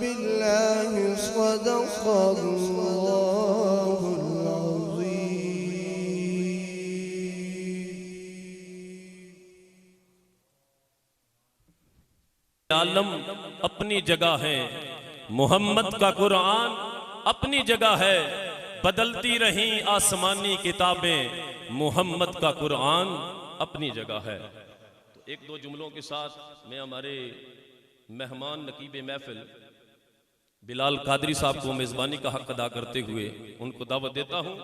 बिल्लाहि सदक़ल्लाहुल अज़ीम। आलम अपनी जगह है, मोहम्मद का कुरान अपनी जगह है, बदलती रही आसमानी किताबें, मोहम्मद का कुरान अपनी जगह है। तो एक दो जुमलों के साथ मैं हमारे मेहमान नकीब महफिल बिलाल कादरी साहब को मेज़बानी का हक अदा करते हुए उनको दावत देता हूँ,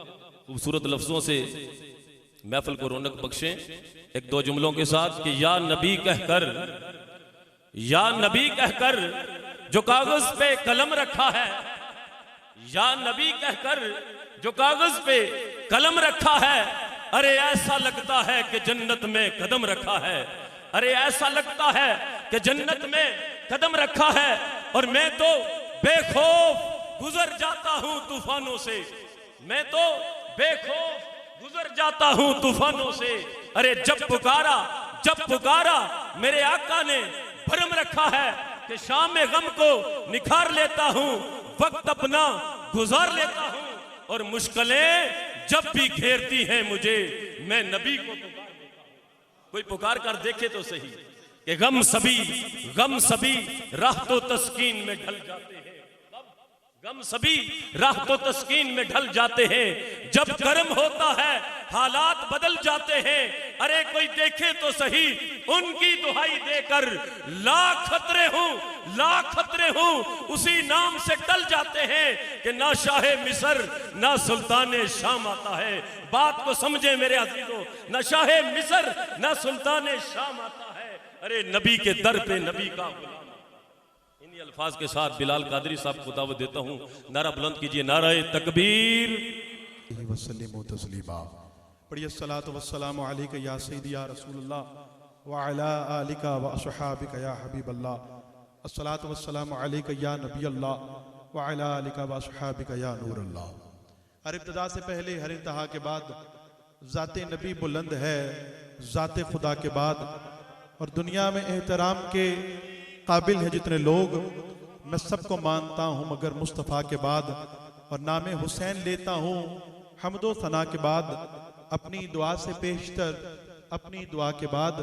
खूबसूरत लफ्ज़ों से महफिल को रौनक बख्शें। एक दो जुमलों के साथ कि या नबी कहकर, या नबी कहकर जो कागज पे कलम रखा है, या नबी कहकर जो कागज पे कलम रखा है, अरे ऐसा लगता है कि जन्नत में कदम रखा है, अरे ऐसा लगता है कि जन्नत में कदम रखा है। और मैं तो बेखौफ गुजर जाता हूं तूफानों से, मैं तो बेखौफ गुजर जाता हूं तूफानों से। अरे जब पुकारा मेरे आका ने भरम रखा है कि शाम में गम को निखार लेता हूं, वक्त अपना गुजार लेता हूं, और मुश्किलें जब भी घेरती हैं मुझे, मैं नबी को पुकार देता हूं। कोई पुकार कर देखे तो सही कि गम सभी राह तो तस्कीन में ढल जाते हैं, गम सभी राह तो तस्कीन में ढल जाते हैं, जब गर्म होता है हालात बदल जाते हैं। अरे कोई देखे तो सही उनकी दुहाई देकर, लाख खतरे हूं उसी नाम से टल जाते हैं कि ना शाहे मिस्र ना सुल्ताने शाम आता है। बात को समझे मेरे अजीजों, ना शाहे मिस्र ना सुल्ताने शाम आता है। अरे नबी के दर पे नबी का गुलाम। इन्हीं अल्फाज के साथ बिलाल कादरी साहब को दावत देता हूं, नारा बुलंद कीजिए, नाराए तकबीर वसल्लिमु तस्लीमा। पढ़िए अस्सलातु वस्सलामु अलैका या सय्यदी या रसूलल्लाह व अला आलिका व अस्हाबिका या हबीबल्लाह। अस्सलातु वस्सलामु अलैका या नबीअल्लाह व अला आलिका व अस्हाबिका या नूरल्लाह। हर इब्तिदा से पहले हर इंतहा के बाद ज़ाते नबी बुलंद है, ज़ाते खुदा के बाद। और दुनिया में एहतराम के काबिल है जितने लोग, मैं सबको मानता हूँ मगर मुस्तफ़ा के बाद। और नाम हुसैन लेता हूँ हमदो सना के बाद, अपनी दुआ से पेशतर अपनी दुआ के बाद।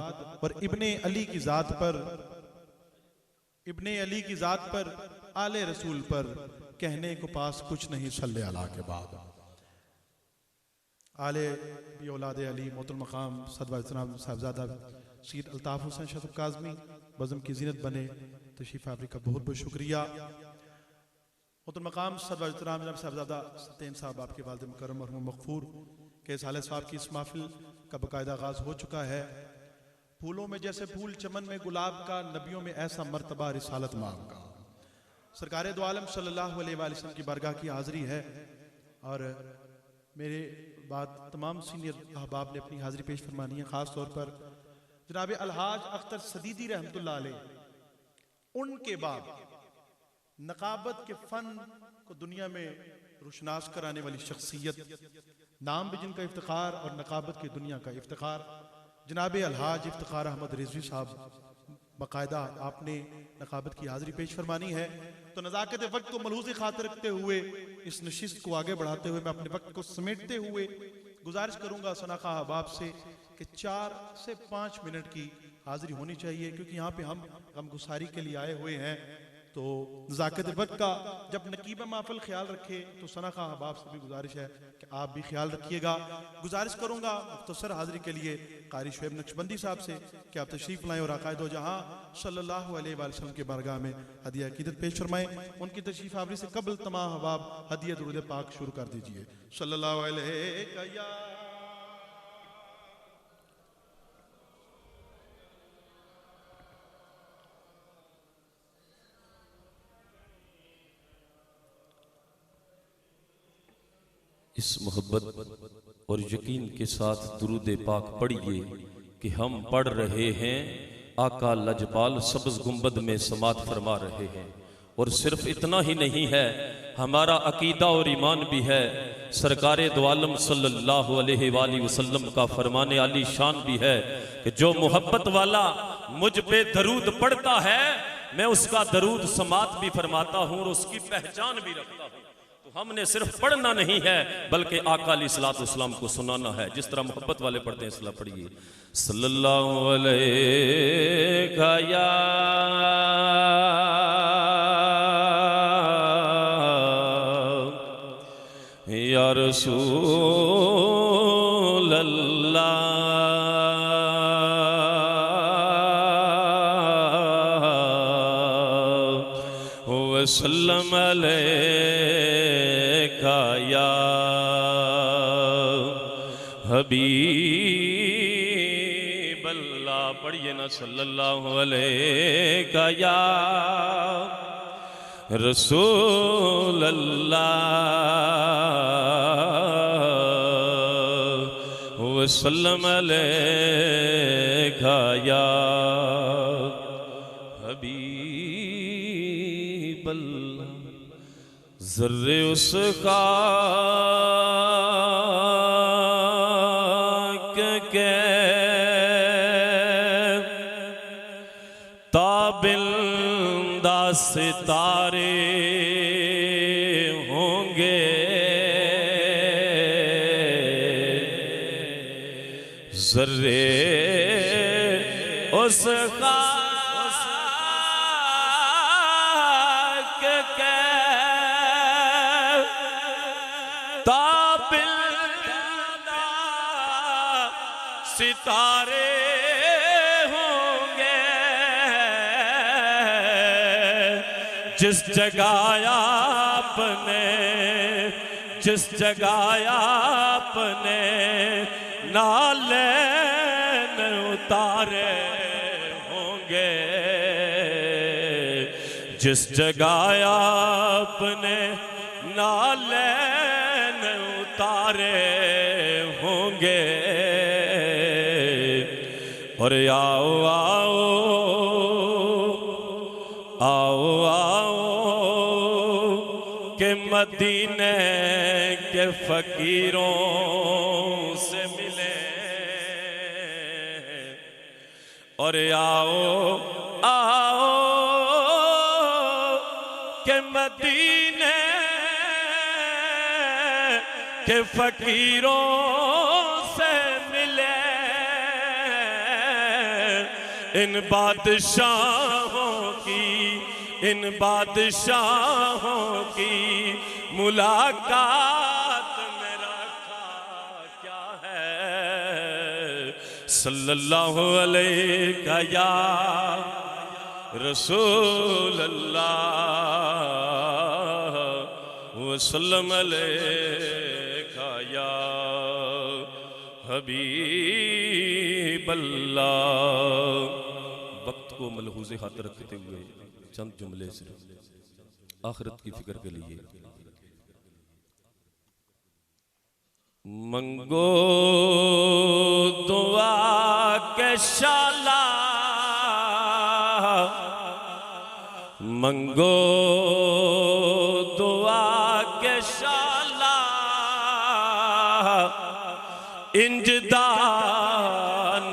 और इब्ने अली की ज़ात पर आले रसूल पर कहने को पास कुछ नहीं सल्ले अला के बाद। आले भी औलाद अली मोहतरम मकाम सदवा साहबजादा सैयद अल्ताफ हुसैन शरीफ काज़मी बज़म की ज़ीनत बने, तशरीफ़ आफरी का बहुत बहुत शुक्रिया। मोहतरम मकाम सदवा जनाब साहबजादा सत्येन साहब आपके वालिद मुकर्रम और मग़फ़ूर के साले साहब की इस महफ़िल का बाकायदा आगाज़ हो चुका है। फूलों में जैसे फूल चमन में गुलाब का, नबियों में ऐसा मर्तबा रिसालत मांग का। सरकार दो आलम सल्लल्लाहु अलैहि वसल्लम की बारगाह की हाज़िरी है। और मेरे बाद तमाम सीनियर अहबाब ने अपनी हाज़िरी पेश फरमानी है। ख़ास तौर पर जनाब अलहाज अख्तर सदीदी रहमतुल्लाह अलैह, उनके बाद नकाबत के फ़न को दुनिया में रोशनास कराने वाली शख्सियत, नाम भी जिनका इफ्तिखार और नकाबत की दुनिया का इफ्तिखार, जनाब अलहाज इफ्तिखार अहमद रिजवी साहब, बाकायदा आपने नकाबत की हाज़िरी पेश फरमानी है। तो नज़ाकत वक्त को मलहूज़ खातिर रखते हुए, इस नशिस्त को आगे बढ़ाते हुए, मैं अपने वक्त को समेटते हुए गुजारिश करूँगा सनाखा अहबाब से कि 4 से 5 मिनट की हाज़िरी होनी चाहिए, क्योंकि यहाँ पे हम गमगुसारी के लिए आए हुए हैं। तो नज़ाकत वक्त का जब नकीब महफिल ख्याल रखे, तो सनाखा अहबाब से भी गुजारिश है कि आप भी ख्याल रखिएगा। गुजारिश करूँगा मुख्तसर हाज़िरी के लिए कारी शुएब नक्शबंदी साहब से कि आप तशरीफ़ लाएँ और आक़ाए दो जहाँ सल्लल्लाहु अलैहि वसल्लम के बारगाह में हदिया अक़ीदत पेश फरमाएँ। उनकी तशरीफ़ आवरी से कबल तमाम अहबाब हदिया दुरूद पाक शुरू कर दीजिए। सल्लल्लाहु अलैहि इस मोहब्बत और यकीन के साथ दुरूद पाक पढ़िए कि हम पढ़ रहे हैं, आका लजपाल सब्ज़ गुंबद में समात फरमा रहे हैं। और सिर्फ इतना ही नहीं है, हमारा अकीदा और ईमान भी है। सरकारे दो आलम सल्लल्लाहु अलैहि वसल्लम का फरमाने आली शान भी है कि जो मोहब्बत वाला मुझ पे दरूद पढ़ता है, मैं उसका दरूद समात भी फरमाता हूँ और उसकी पहचान भी रखता हूँ। तो हमने सिर्फ पढ़ना नहीं है बल्कि आका अलैहिस्सलाम को सुनाना है। जिस तरह मोहब्बत वाले पढ़ते हैं इस तरह पढ़िए। सल्लल्लाहु अलैहि या रसूल अल्लाह वसल्लम अलैका या हबीब अल्लाह। पढ़िए ना सल्लल्लाहु अलैका या रसूल अल्लाह वसल्लम अलैका या हबीब अल्लाह। ज़र्रे उस खाक के ताबिंदा सितारे होंगे, ज़र्रे उस खाक के ताबिंदा सितारे होंगे। जिस जगह आपने जिस जगह आपने नालैन उतारे होंगे, जिस जगह आपने नालैन उतारे होंगे। और आओ आओ आओ आओ के मदीने के फकीरों से मिले। और आओ आओ के मदीने के फकीरों से मिले। इन बादशाहों की इन बादशाहों की मुलाकात में रखा क्या है। सल्लल्लाहु अलैहि या रसूल अल्लाह वसल्लम अलैका या हबीब अल्लाह। वक्त को मलहूज़े हाथ रखते हुए चंद जुमले से आखिरत की फिक्र के लिए। मंगो दुआ के शाला मंगो दुआ के शाला इंजदा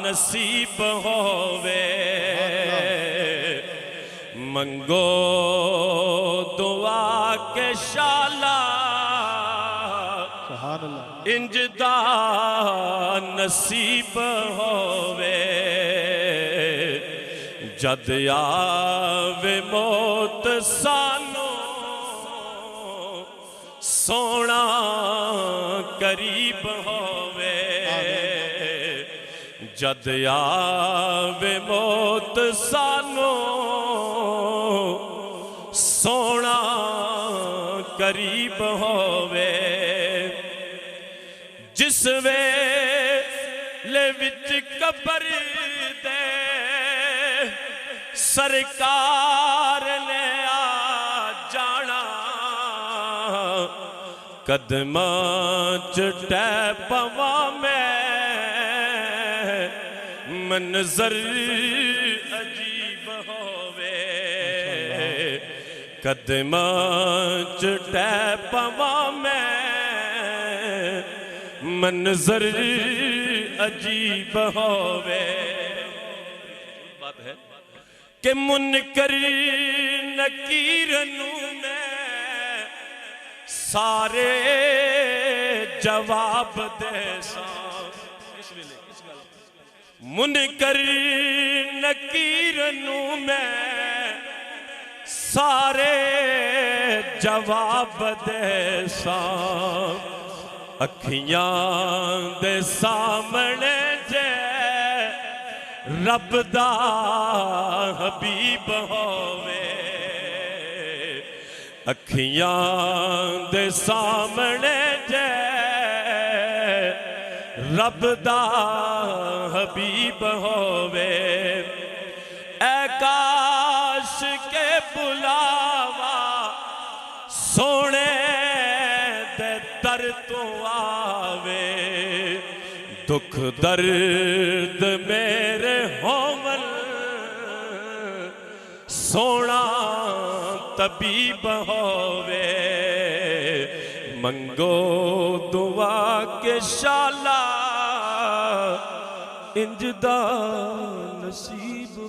नसीब होवे। मंगो दुआ के शाला इंजदा नसीब होवे। जद आवे मौत सानू सोना करीब होवे। जद आवे मौत सानू सोना करीब होवे। जिस वेले विच कबर दे सरकार ने आ जाना। कदमां च टै पवा मैं मंजर अजीब होवे। कदमां च टै पवा मैं मंजर अजीब होवे। बात है कि मुनकर नकीर नूं मैं सारे जवाब देसां। मुनकर नकीर नूं मैं सारे जवाब देसां। अखियां दे सामने जे रब दा हबीब होवे, अखियां दे सामने जे रब दा हबीब होवे। ऐ काश के बुलावा सोने दे दर तो आवे, दुख दर्द मेरे होवन सोना तबीब होवे। मंगो दुआ के शाला इंजदा नसीब हो।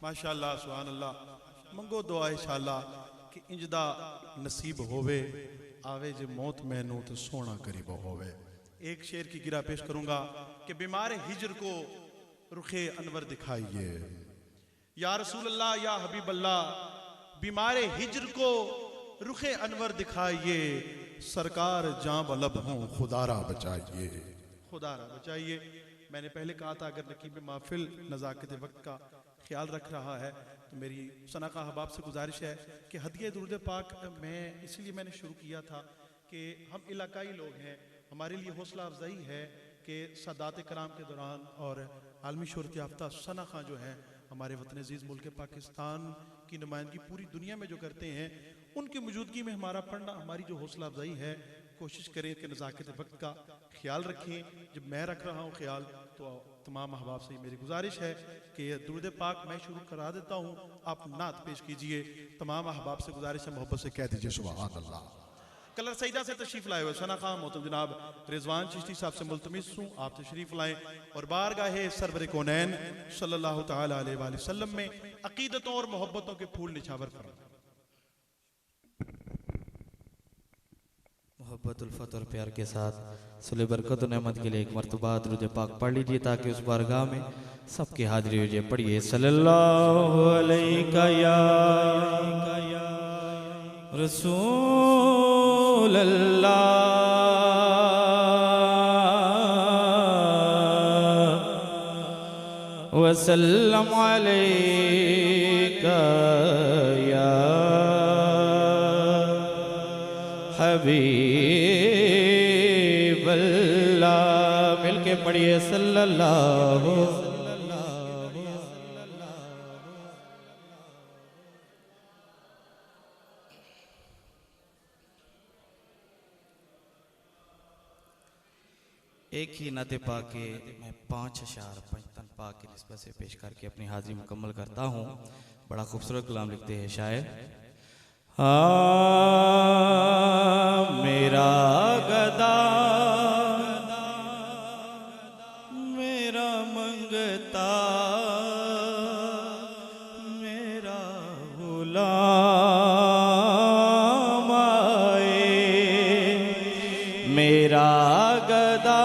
माशाअल्लाह सुभान अल्लाह। मंगो दुआ इंशाअल्लाह कि इंजदा नसीब होवे, आवे जे मौत मैनू तो सोना करीब होवे। एक शेर की गिरा पेश करूंगा कि बीमार हिजर को रुखे अनवर दिखाइए, या रसूल अल्लाह या हबीब अल्लाह, बीमार हिजर को रुखे अनवर दिखाइए, सरकार जां बलब हों खुदारा बचाइए, खुदारा बचाइए। मैंने पहले कहा था अगर नकीब महफिल नज़ाकत वक्त का ख्याल रख रहा है तो मेरी सनाका अहबाब से गुजारिश है कि हदिया दुरूद पाक मैं इसलिए मैंने शुरू किया था कि हम इलाकाई लोग हैं, हमारे लिए हौसला अफजाई है कि सादात कराम के दौरान और आलमी शोहरत याफ्ता सना खां जो हैं हमारे वतन अजीज़ मुल्क पाकिस्तान की नुमाइंदगी पूरी दुनिया में जो करते हैं, उनकी मौजूदगी में हमारा पढ़ना हमारी जो हौसला अफजाई है। कोशिश करें कि नज़ाकत वक्त का ख्याल रखें। जब मैं रख रहा हूँ ख्याल तो तमाम अहबाब से मेरी गुजारिश है कि दुरूद पाक मैं शुरू करा देता हूँ, आप नात पेश कीजिए। तमाम अहबाब से गुजारिश है मोहब्बत से कह दीजिए सुभान अल्लाह। कलर सईदा से तशरीफ लाए हुए सना खां मोहतरम जनाब रिजवान चिश्ती साहब से मुल्तमिस हूँ आप तशरीफ लाएं और बारगाहे सरवर कौनैन सल्लल्लाहु तआला अलैहि वसल्लम में अकीदतों और मोहब्बतों के फूल निछावर फरमाएं। मोहब्बत उल्फत और प्यार के साथ सुले बरकत नेमत के लिए एक मरतबा दुरूद पाक पढ़ लीजिए ताकि उस बारगाह में सबकी हाजिरी हो जाए। पढ़िए सल्लल्लाहु अलैहि या रसूल अल्लाह वसल्लम अलैका या हबीब अल्लाह। मिलके पढ़िए सल्लल्लाहु। एक ही नाते पाक के मैं 5 अशार पंचतन पाक की निस्बत से पेश करके अपनी हाजिरी मुकम्मल करता हूँ। बड़ा खूबसूरत कलाम लिखते हैं शायर। मेरा गदा मेरा मंगता मेरा गुलाम आए, मेरा गदा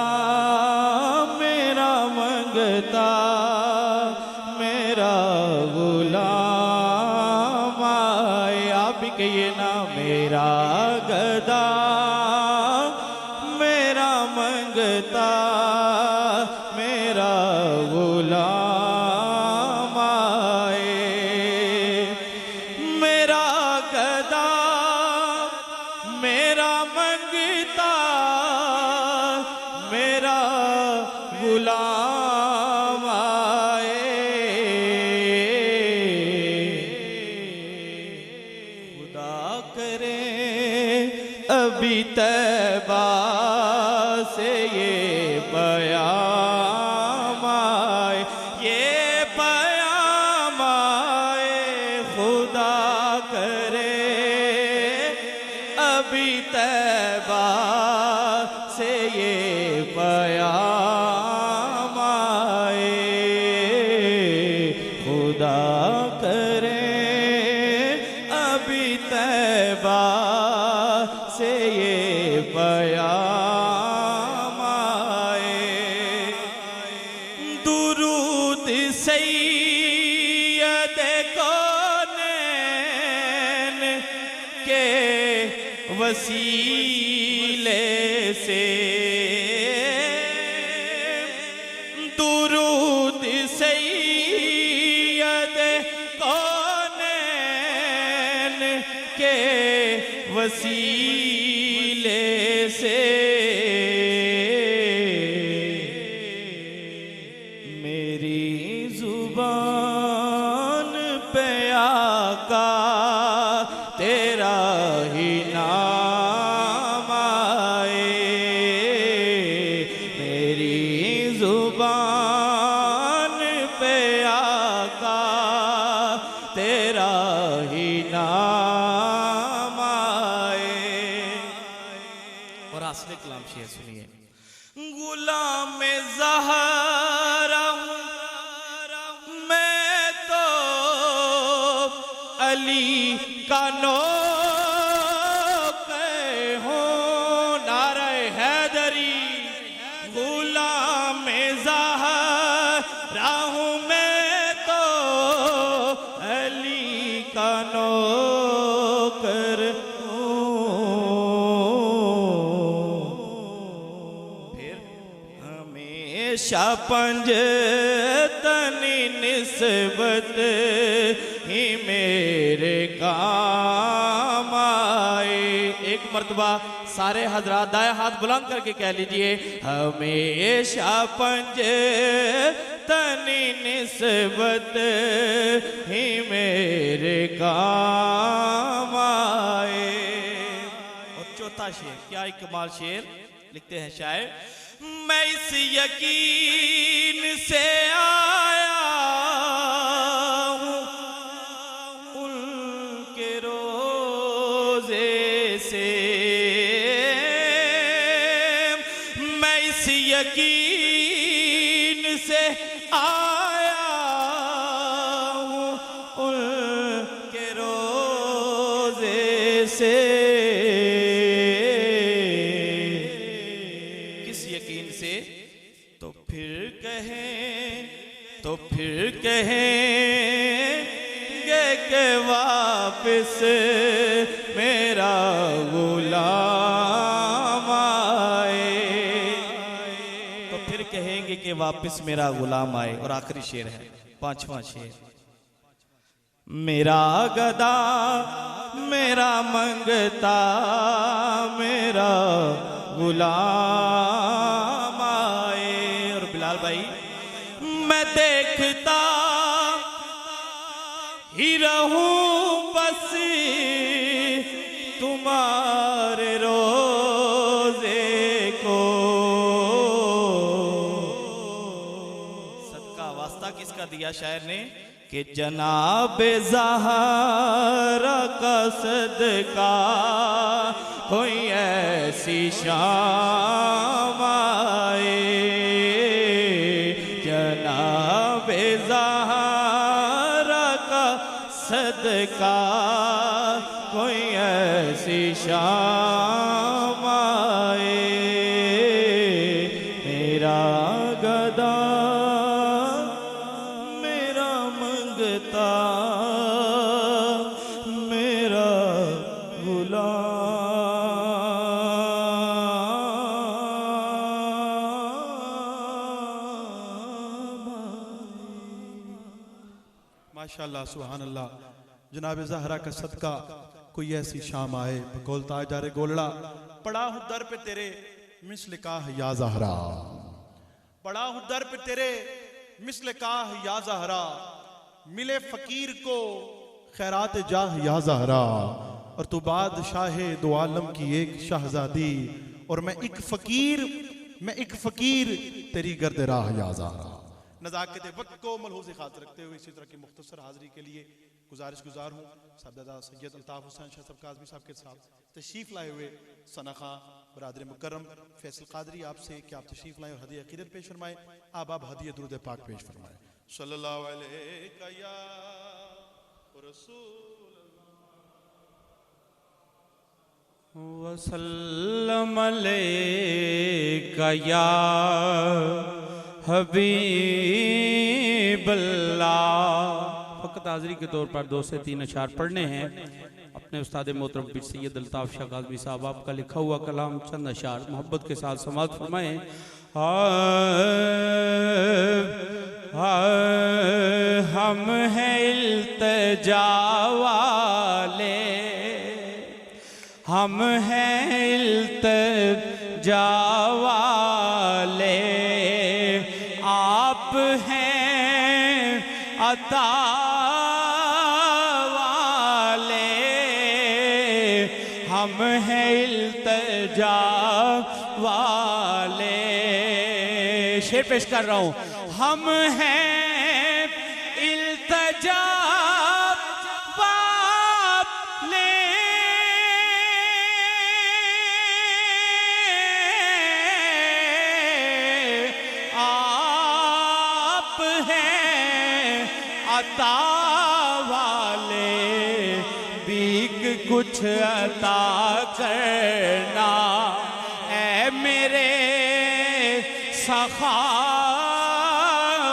मेरा मंगता मेरा गुलाम आए। आप भी कहिए ना मेरा गदा मेरा मंगता मेरा गुलाम आए, मेरा गदा मेरा मंगता मेरा गुलाम आए। खुदा करे अभी तैबा से ये पयाम आए, ये पयाम आए। खुदा करे अभी तैबा से ये पयाम आए। तैबा से ये पैगाम आए। दुरूद सैयद कौनैन के वसीले से, दुरूद सैयद कौनैन के वसीले से मेरी जुबान पे आका तेरा ही नाम आए। मेरी जुबान पे आका तेरा ही नाम आए। और असली कलाम शेर सुनिए। गुलाम ज़हरा हूँ मैं तो अली का नौकर हूँ। नारे हैदरी। गुलाम ज़हरा हूँ मैं तो अली का नौकर हमेशा पंजतनी निस्बत ही मेरे काम आए। एक मर्तबा सारे हजरात दाएं हाथ बुलंद करके कह लीजिए, हमेशा पंजतनी निस्बत ही मेरे काम आए। और चौथा शेर, क्या एक कमाल शेर लिखते हैं शायर। मैं इस यकीन से आया हूँ उनके रोजे से, मैं इस यकीन से आया हूँ उनके रोजे से। फिर कहेंगे कि वापस मेरा गुलाम आए। तो फिर कहेंगे कि वापस मेरा गुलाम आए। और आखिरी शेर है, पांचवा शेर। मेरा गदा मेरा मंगता मेरा गुलाम आए। और बिलाल भाई, मैं देखता ही रहूं बस तुम्हारे रोजे को। सदका वास्ता किसका दिया शायर ने कि जनाब ज़हरा का सदका कोई ऐसी शाम आए। जनाब ज़हरा का सदका कोई ऐसी शाम आए। मेरा गदा मेरा मंगता मेरा माशाअल्लाह सुभान अल्लाह। जनाब ज़हरा का सदका कोई ऐसी शाम आए। बकौल ताजदार गोलड़ा, पड़ा हूँ दर पे तेरे मिस्ल काह या ज़हरा, पड़ा हूँ दर पे तेरे मिस्ल काह या ज़हरा, मिले फकीर को खैरात जाह या ज़हरा। और तू बादशाह दो आलम की एक शहजादी, और मैं एक फकीर तेरी गर्द राह या ज़हरा। नज़ाकत वक्त को मलहूज़ खातिर रखते हुए इसी तरह की मुख्तसर हाज़री के लिए गुज़ारिश हूँ साहबजादा सैयद अल्ताफ़ हुसैन शाह साहब काज़मी साहब के साथ तशरीफ़ लाए हुए सनख़ा बरादर मुकर्रम फैसल क़ादरी आपसे कि आप तशरीफ़ लाएँ और हदीया अक़ीदत पेश फरमाएँ। आप हदीया दुरूद पाक पेश फरमाएँ। सल्लल्लाहु अलैहि या रसूल। वसल्लम अलैका या हबीबल्लाह। फ़कत हाज़िरी के तौर पर 2 से 3 अशार पढ़ने हैं। अपने उस्ताद मोहतरम पीर सैयद अल्ताफ़ शाह काज़मी साहब आपका लिखा हुआ कलाम चंद अशार मोहब्बत के साथ समाअत फरमाएं। हम हैं इल्तिजा वाले, हम हैं इल्तिजा वाले, आप हैं अता वाले, हम हैं इल्तिजा वाले। शेर पेश कर रहा हूं। हम हैं इल्तिजा वाले, आप हैं अता वाले, बीक कुछ अता करना ऐ मेरे सखा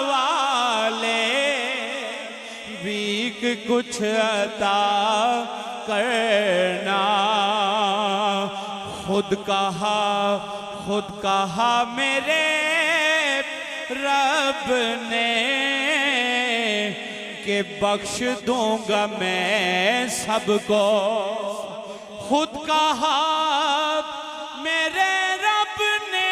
वाले, बीक कुछ अता करना। खुद कहा मेरे रब ने कि बख्श दूंगा मैं सबको। खुद कहा मेरे रब ने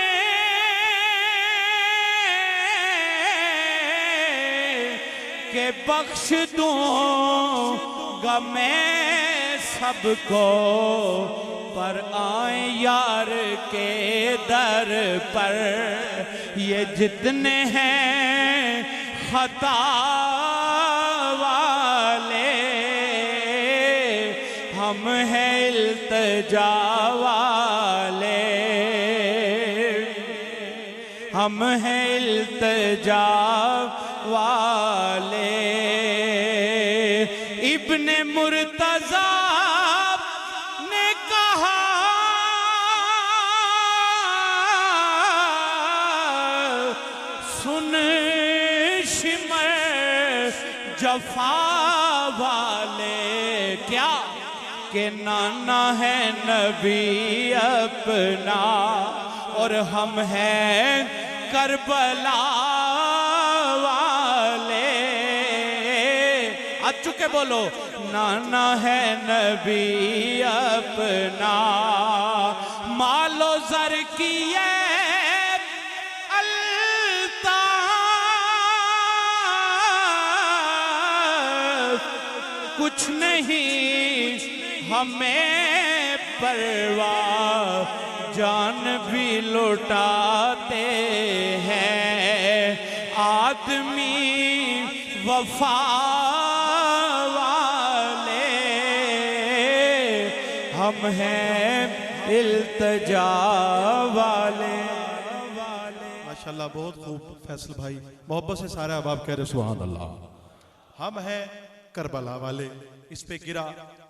कि बख्श दूंगा मैं सबको। पर आए यार के दर पर ये जितने हैं खता वाले, हम हैं इल्तिजा वाले, हम हैं इल्तिजा वाले। इब्ने मुर्तज़ा ने कहा सुन शिमर जफा वाले, क्या कि नाना है नबी अपना और हम हैं करबला वाले। आज चुके बोलो नाना है नबी अपना, मालो जर किए अल्ताफ, कुछ नहीं हमें परवाह, जान भी लुटाते हैं आदमी वफा वाले, हम हैं इल्तिजा वाले। माशाल्लाह बहुत खूब फैसल भाई, मोहब्बत से सारे अहबाब कह रहे सुभान अल्लाह। हम हैं करबला वाले, इस पे गिरा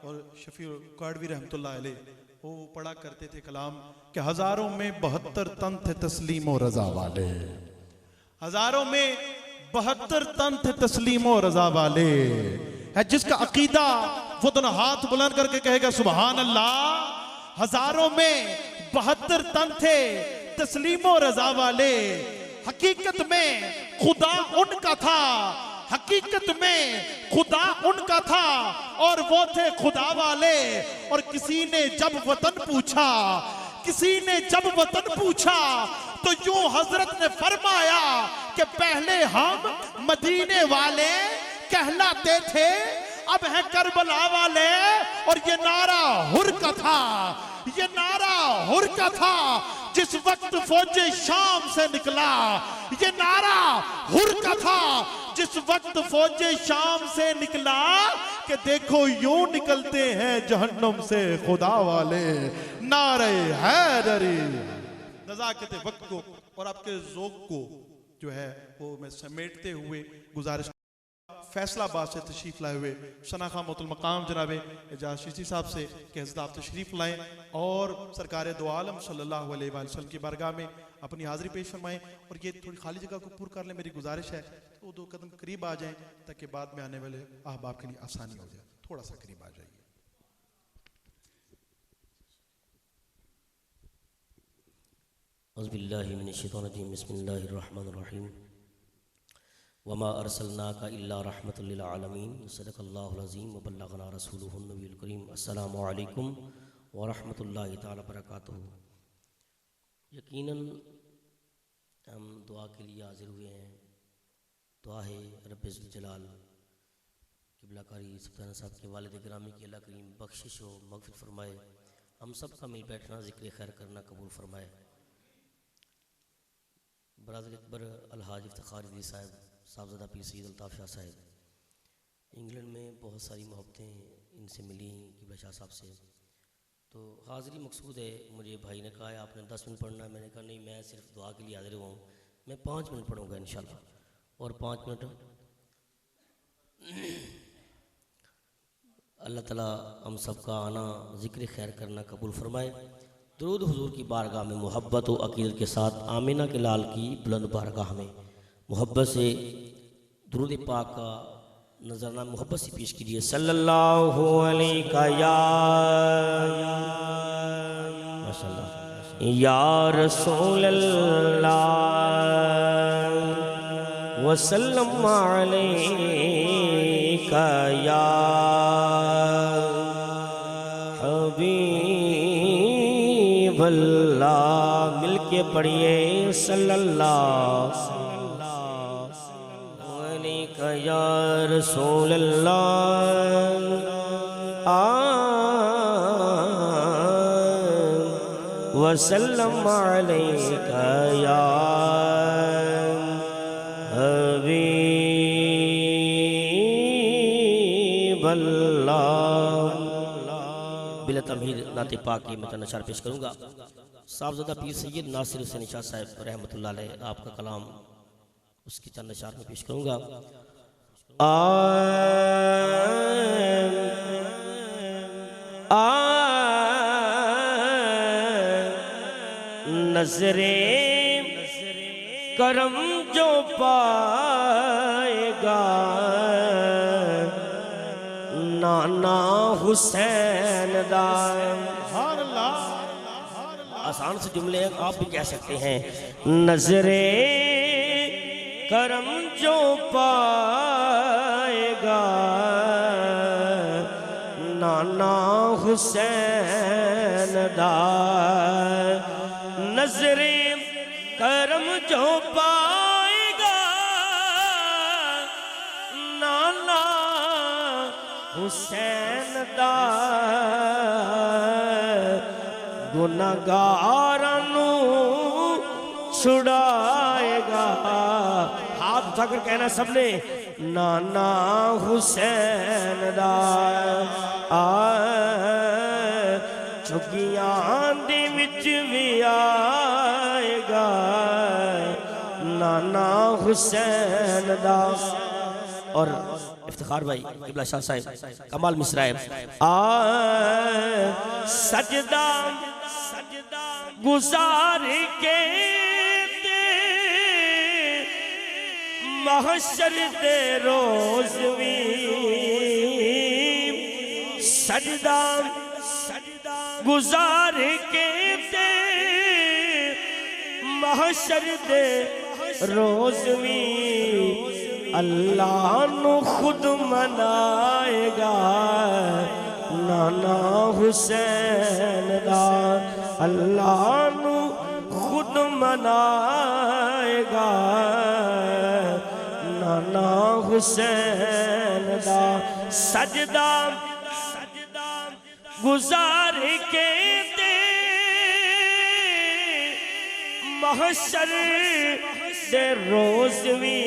और शफी काड़वी रहमतुल्लाह अलैह वो पढ़ा करते थे कलाम कि हजारों में 72 तन थे तस्लीम और रजा वाले, हजारों में 72 तन थे तस्लीम और रजा वाले। है जिसका अकीदा वो दोनों हाथ बुलंद करके कहेगा सुभान अल्लाह। हजारों में 72 तन थे तस्लीम और रजा वाले, हकीकत में खुदा उनका था, हकीकत में खुदा उनका था और वो थे खुदा वाले। और किसी ने जब वतन पूछा, किसी ने जब वतन पूछा तो यूं हजरत ने फरमाया कि पहले हम मदीने वाले कहलाते थे, अब है करबला वाले। और ये नारा हुर का था, ये नारा हुर का था जिस वक्त फौजे शाम से निकला, ये नारा हुर का था जिस वक्त फौजे शाम से निकला कि देखो यूं निकलते हैं जहन्नुम से खुदा वाले। नारे हैदरी। नज़ाकत वक्त को और आपके ज़ौक़ को जो है वो मैं समेटते हुए गुजारिश फैसलाबाद से तशरीफ़ लाए हुए शनाखा मोतुल मकाम जनाब एजाज चिश्ती साहब से कि हज़रत आप तशरीफ़ लाएँ और सरकार दो आलम सल्लल्लाहु अलैहि वसल्लम की बारगाह में अपनी हाज़िरी पेश फरमाएँ। और ये थोड़ी खाली जगह को पूरा कर लें, मेरी गुजारिश है। तो 2 कदम करीब आ जाएँ ताकि बाद में आने वाले अहबाब के लिए आसानी हो जाए। थोड़ा सा करीब आ जाइए। औज़ुबिल्लाहि मिनश्शैतानिर्रजीम बिस्मिल्लाहिर्रहमानिर्रहीम वमा अरसलनाका इल्ला रहमतल लिल आलमीन सदक़ल्लाहुल अज़ीम व बल्लगना रसूलुहुन नबियुल करीम। अस्सलामु अलैकुम व रहमतुल्लाहि तआला बरकातुहू। यकीनन हम दुआ के लिए हाजिर हुए हैं। दुआ है रब्बे ज़ुल जलाल क़िबला कारी सुल्तान साहब के वालिद गिरामी की अल्लाह करीम बख्शिश व मग़फ़िरत फरमाए। हम सब का मिल बैठना ज़िक्र खैर करना कबूल फरमाए। बरादर अकबर अलहाज इफ्तिखार अली साहब साहबज़ादा पीर सैयद अल्ताफ़ शाह साहब, इंग्लैंड में बहुत सारी मोहब्बतें इनसे मिली क़िबला शाह साहब से। तो हाज़िरी मकसूद है। मुझे भाई ने कहा है आपने 10 मिनट पढ़ना है। मैंने कहा नहीं, मैं सिर्फ दुआ के लिए हाज़िर हुआ हूँ, मैं 5 मिनट पढ़ूँगा इंशाअल्लाह। और 5 मिनट अल्लाह ताला हम सब का आना ज़िक्र खैर करना कबूल फरमाए। दुरूद हुजूर की बारगाह में मोहब्बत व अक़ीदत के साथ आमिना के लाल की बुलंद बारगाह में मोहब्बत से दुरूद पाक का नजराना मोहब्बत से पेश कीजिए। सल्लल्लाहु अलैहि माशाअल्लाह या रसूल अल्लाह वसल्लम अलैका या हबीब अल्लाह। मिलके पढ़िए सल्लल्लाहु अलैका या रसूल अल्लाह वसल्लम अलैका या हबीब अल्लाह। बिला तमहीद नाते पाक की मतन अशार पेश करूँगा। साहबज़ादा पीर सैयद नासिर हुसैन शाह साहब रहमतुल्लाह अलैह आपका कलाम उसकी चंद अशार में पेश करूँगा। नज़रे करम जो पाएगा नाना हुसैन दा। आसान से जुमले आप भी कह सकते हैं। नजरे करम जो पाएगा नाना हुसैन दा। नजरे करम जो पाएगा नाना हुसैन दा। गुनाहगारां नू छुड़ाएगा। हाथ उठाकर कहना सबने नाना हुसैन दा। झुगियां दे विच भी आएगा नाना हुसैन दा। और इफ्तिखार भाई क़िबला शाह साहब कमाल मिसराए सजदा गुजार के महशर दे रोज भी सजदा गुजार के महशर दे रोज भी अल्लाह नु खुद मनाएगा नाना हुसैन दा। अल्लाह नु खुद मनाएगा नाना हुसैन दा। सजदा गुजार के दे महशर दे रोज भी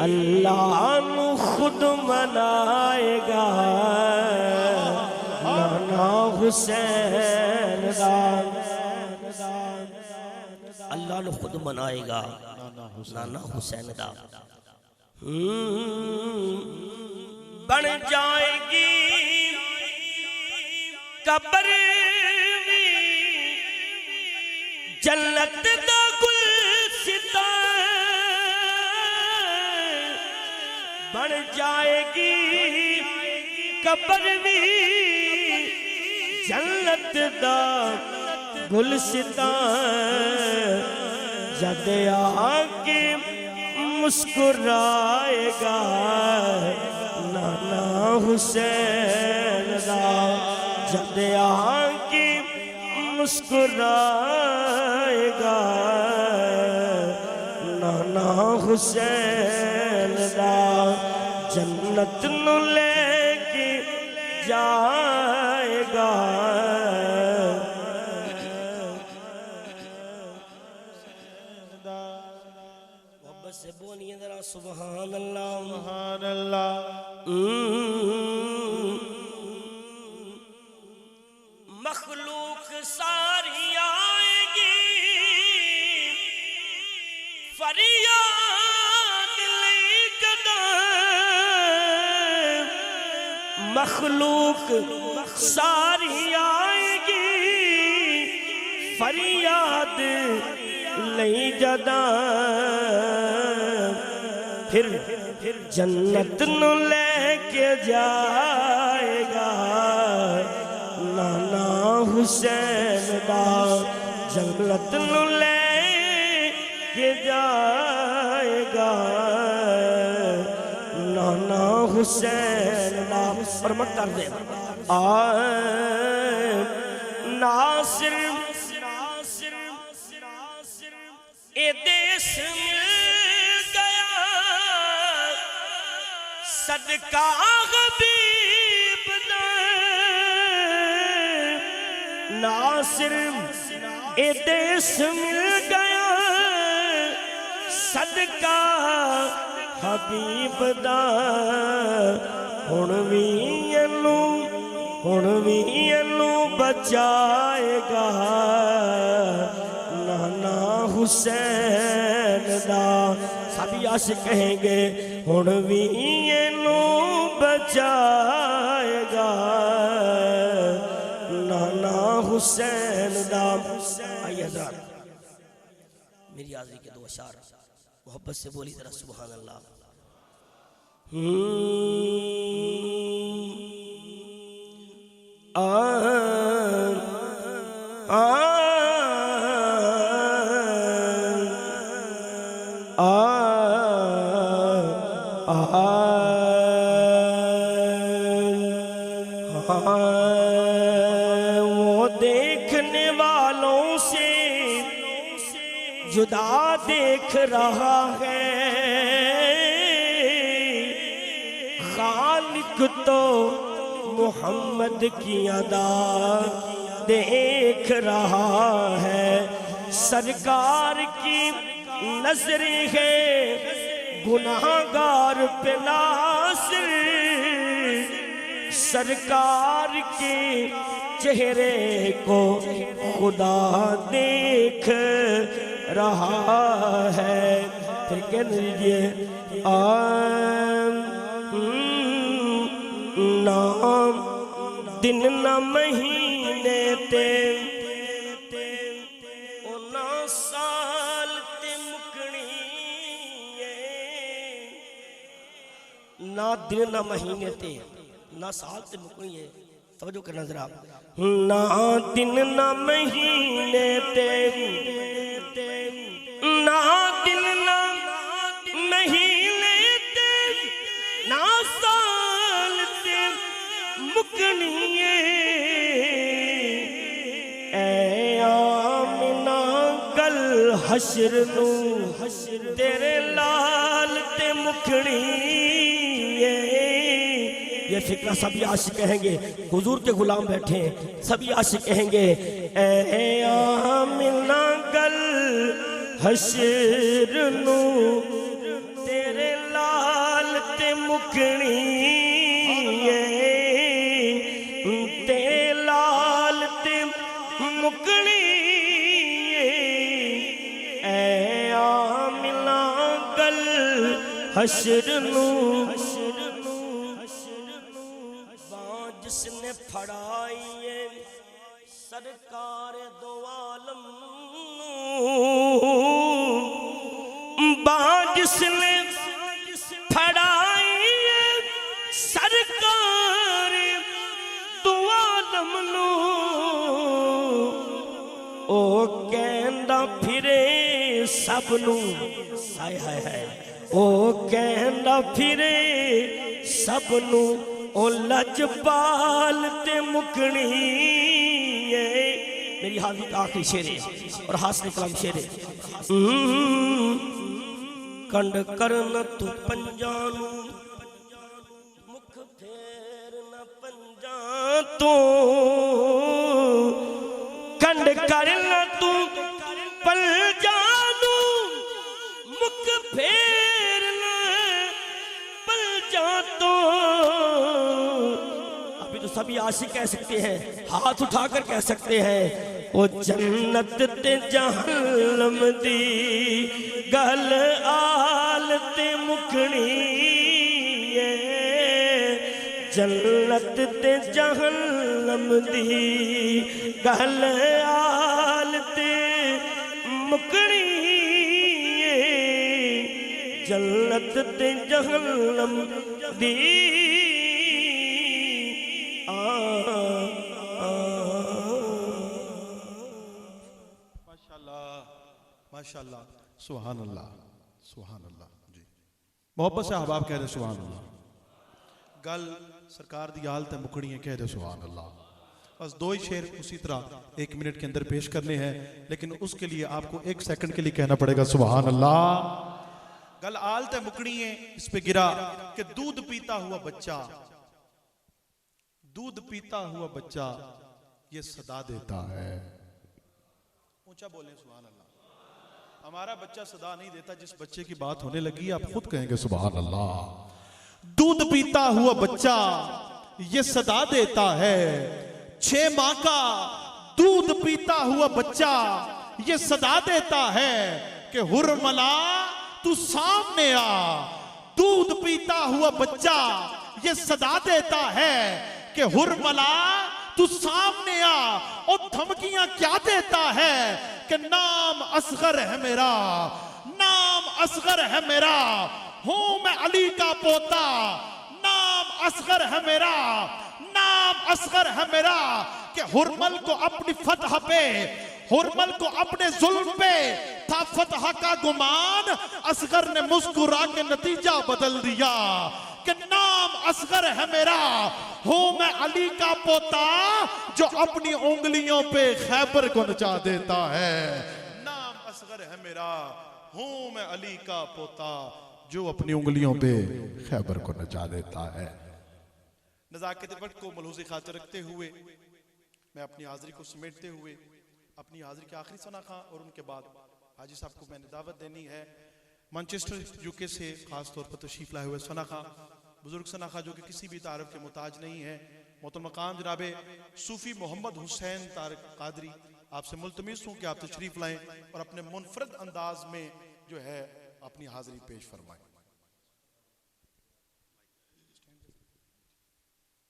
अल्लाह नु खुद मनाएगा नाना हुसैन दा। अल्लाह नु खुद मनाएगा नाना हुसैन दा। बन जाएगी कब्र जन्नत दा गुलसिता बन जाएगी कब्र भी जन्नत दा गुलसिता जद आके मुस्कुराएगा नाना हुसैन दा जद आके मुस्कुराएगा नाना हुसैन दा जन्नत नु लेके जाएगा। मोहब्बत से बोलिए जरा सुभान अल्लाह सुभान अल्लाह। मखलूक सारी आएगी फरियाद ले कदा मखलूक सारी आएगी फरियाद ले जदा फिर जन्नत नु लेके जाएगा नाना हुसैन दा जन्नत नु लेके जाएगा नाना हुसैन दा। और मत कर दे नासिर ए देश मिल गया सदका हबीब दा नासिर ए देश मिल गया सदका हबीब दा हुण भी एनू बचाएगा नाना हुसैन दा। सभी आशिक कहेंगे हुण भी एनू बचाएगा नाना हुसैन दा। आइए हज़रात मेरी हाज़िरी के दो अशार मोहब्बत से बोली जरा सुभान अल्लाह। वो देखने वालों से जुदा देख रहा है खालिक तो मोहम्मद की अदा देख रहा है सरकार की नजरें है गुनाहगार पे नासिर सरकार के चेहरे को खुदा देख रहा है। फिर कह दीजिए नाम दिन न महीने ते ना साल ते मुकनी ना दिन न महीने ते ना साल ते मुकनी है। तवज्जो करना जरा ना दिन न महीने ते ना दिन न महीने ते ना साल ते मुकनिए ऐ आमिना गल हशर नू तेरे लाल ते मुकनिए। ये फिक्रा सभी आशिक कहेंगे हुजूर के गुलाम बैठे हैं सभी आशिक कहेंगे ऐ आमिना गल हशर नू तेरे लाल ते मुकनी ते लाल ते मुकनी ऐ आमिना गल हशर नू बां जिसने फड़ाई है सरकार दो आलम बां जिसने फड़ाई है सरकार दो आलम नू ओ कहंदा फिरे सब नू हाय हाय हाय ओ कहंदा फिरे सब नू ओ लजपाल ते मुकनी है। मेरी हाजिर का आखिरी शेर है और हासिल कलाम शेर है। कंड करन तू पंजानू मुख फेर न पंजा तो कंड करन तू पंजानू मुख फेर न पंजा तो अभी तो सभी आशिक कह सकते हैं, हाथ उठाकर कह सकते हैं ओ जन्नत ते जहन्नम दी गल आल ते मुकनी है। जन्नत ते जहन्नम दी गल आल ते मुकनी है। जन्नत ते जहन्नम दी माशाअल्लाह सुभान अल्लाह सुभान अल्लाह जी। मोहब्बत से अहबाब कह दे सुभान अल्लाह। गल सरकार दी हालत है मुकड़ी है कह दे सुभान अल्लाह। बस दो ही शेर उसी तरह 1 मिनट के अंदर पेश करने हैं, लेकिन उसके लिए आपको 1 सेकंड के लिए कहना पड़ेगा सुभान अल्लाह। गल हालत है मुकड़ी है इस पे गिरा कि दूध पीता हुआ बच्चा, दूध पीता हुआ बच्चा ये सदा देता है। ऊंचा बोले सुभान अल्लाह। हमारा बच्चा सदा नहीं देता, जिस बच्चे की बात होने लगी आप खुद कहेंगे सुभान अल्लाह। दूध पीता हुआ बच्चा ये सदा देता है, 6 माह का दूध पीता हुआ बच्चा ये सदा देता है कि हुरमला तू सामने आ। दूध पीता हुआ बच्चा ये सदा देता है कि हुरमला तू सामने आ। और धमकियां क्या देता है कि नाम असगर है मेरा, नाम असगर है मेरा, हूं मैं अली का पोता, नाम असगर है मेरा, नाम असगर है मेरा। कि हुरमल को अपनी फतह पे, हुरमल को अपने जुल्म पे था फतह का गुमान, असगर ने मुस्कुरा के नतीजा बदल दिया कि नाम असगर है मेरा, हूं मैं अली का पोता जो अपनी उंगलियों पे खैबर को नचा देता है। नाम असगर है मेरा, हूं मैं अली का पोता जो अपनी उंगलियों पे खैबर को नचा देता है। नज़ाकत वक्त को मलहूज़ खातिर रखते हुए मैं अपनी हाजिरी को समेटते हुए अपनी हाजिरी के आखिरी सना खां और उनके बाद हाजी साहब को मैंने दावत देनी है। मैनचेस्टर यूके से खास तौर पर तशरीफ लाए हुए सना खां, बुजुर्ग सना खां जो कि किसी भी तारफ के मुताज नहीं है, मोहतरम मकाम जनाबे सूफी मोहम्मद हुसैन तारिक कादरी, आपसे मुल्तमिस हूँ कि आप तशरीफ लाएं और अपने मुनफरद अंदाज में जो है अपनी हाजिरी पेश फरमाएं।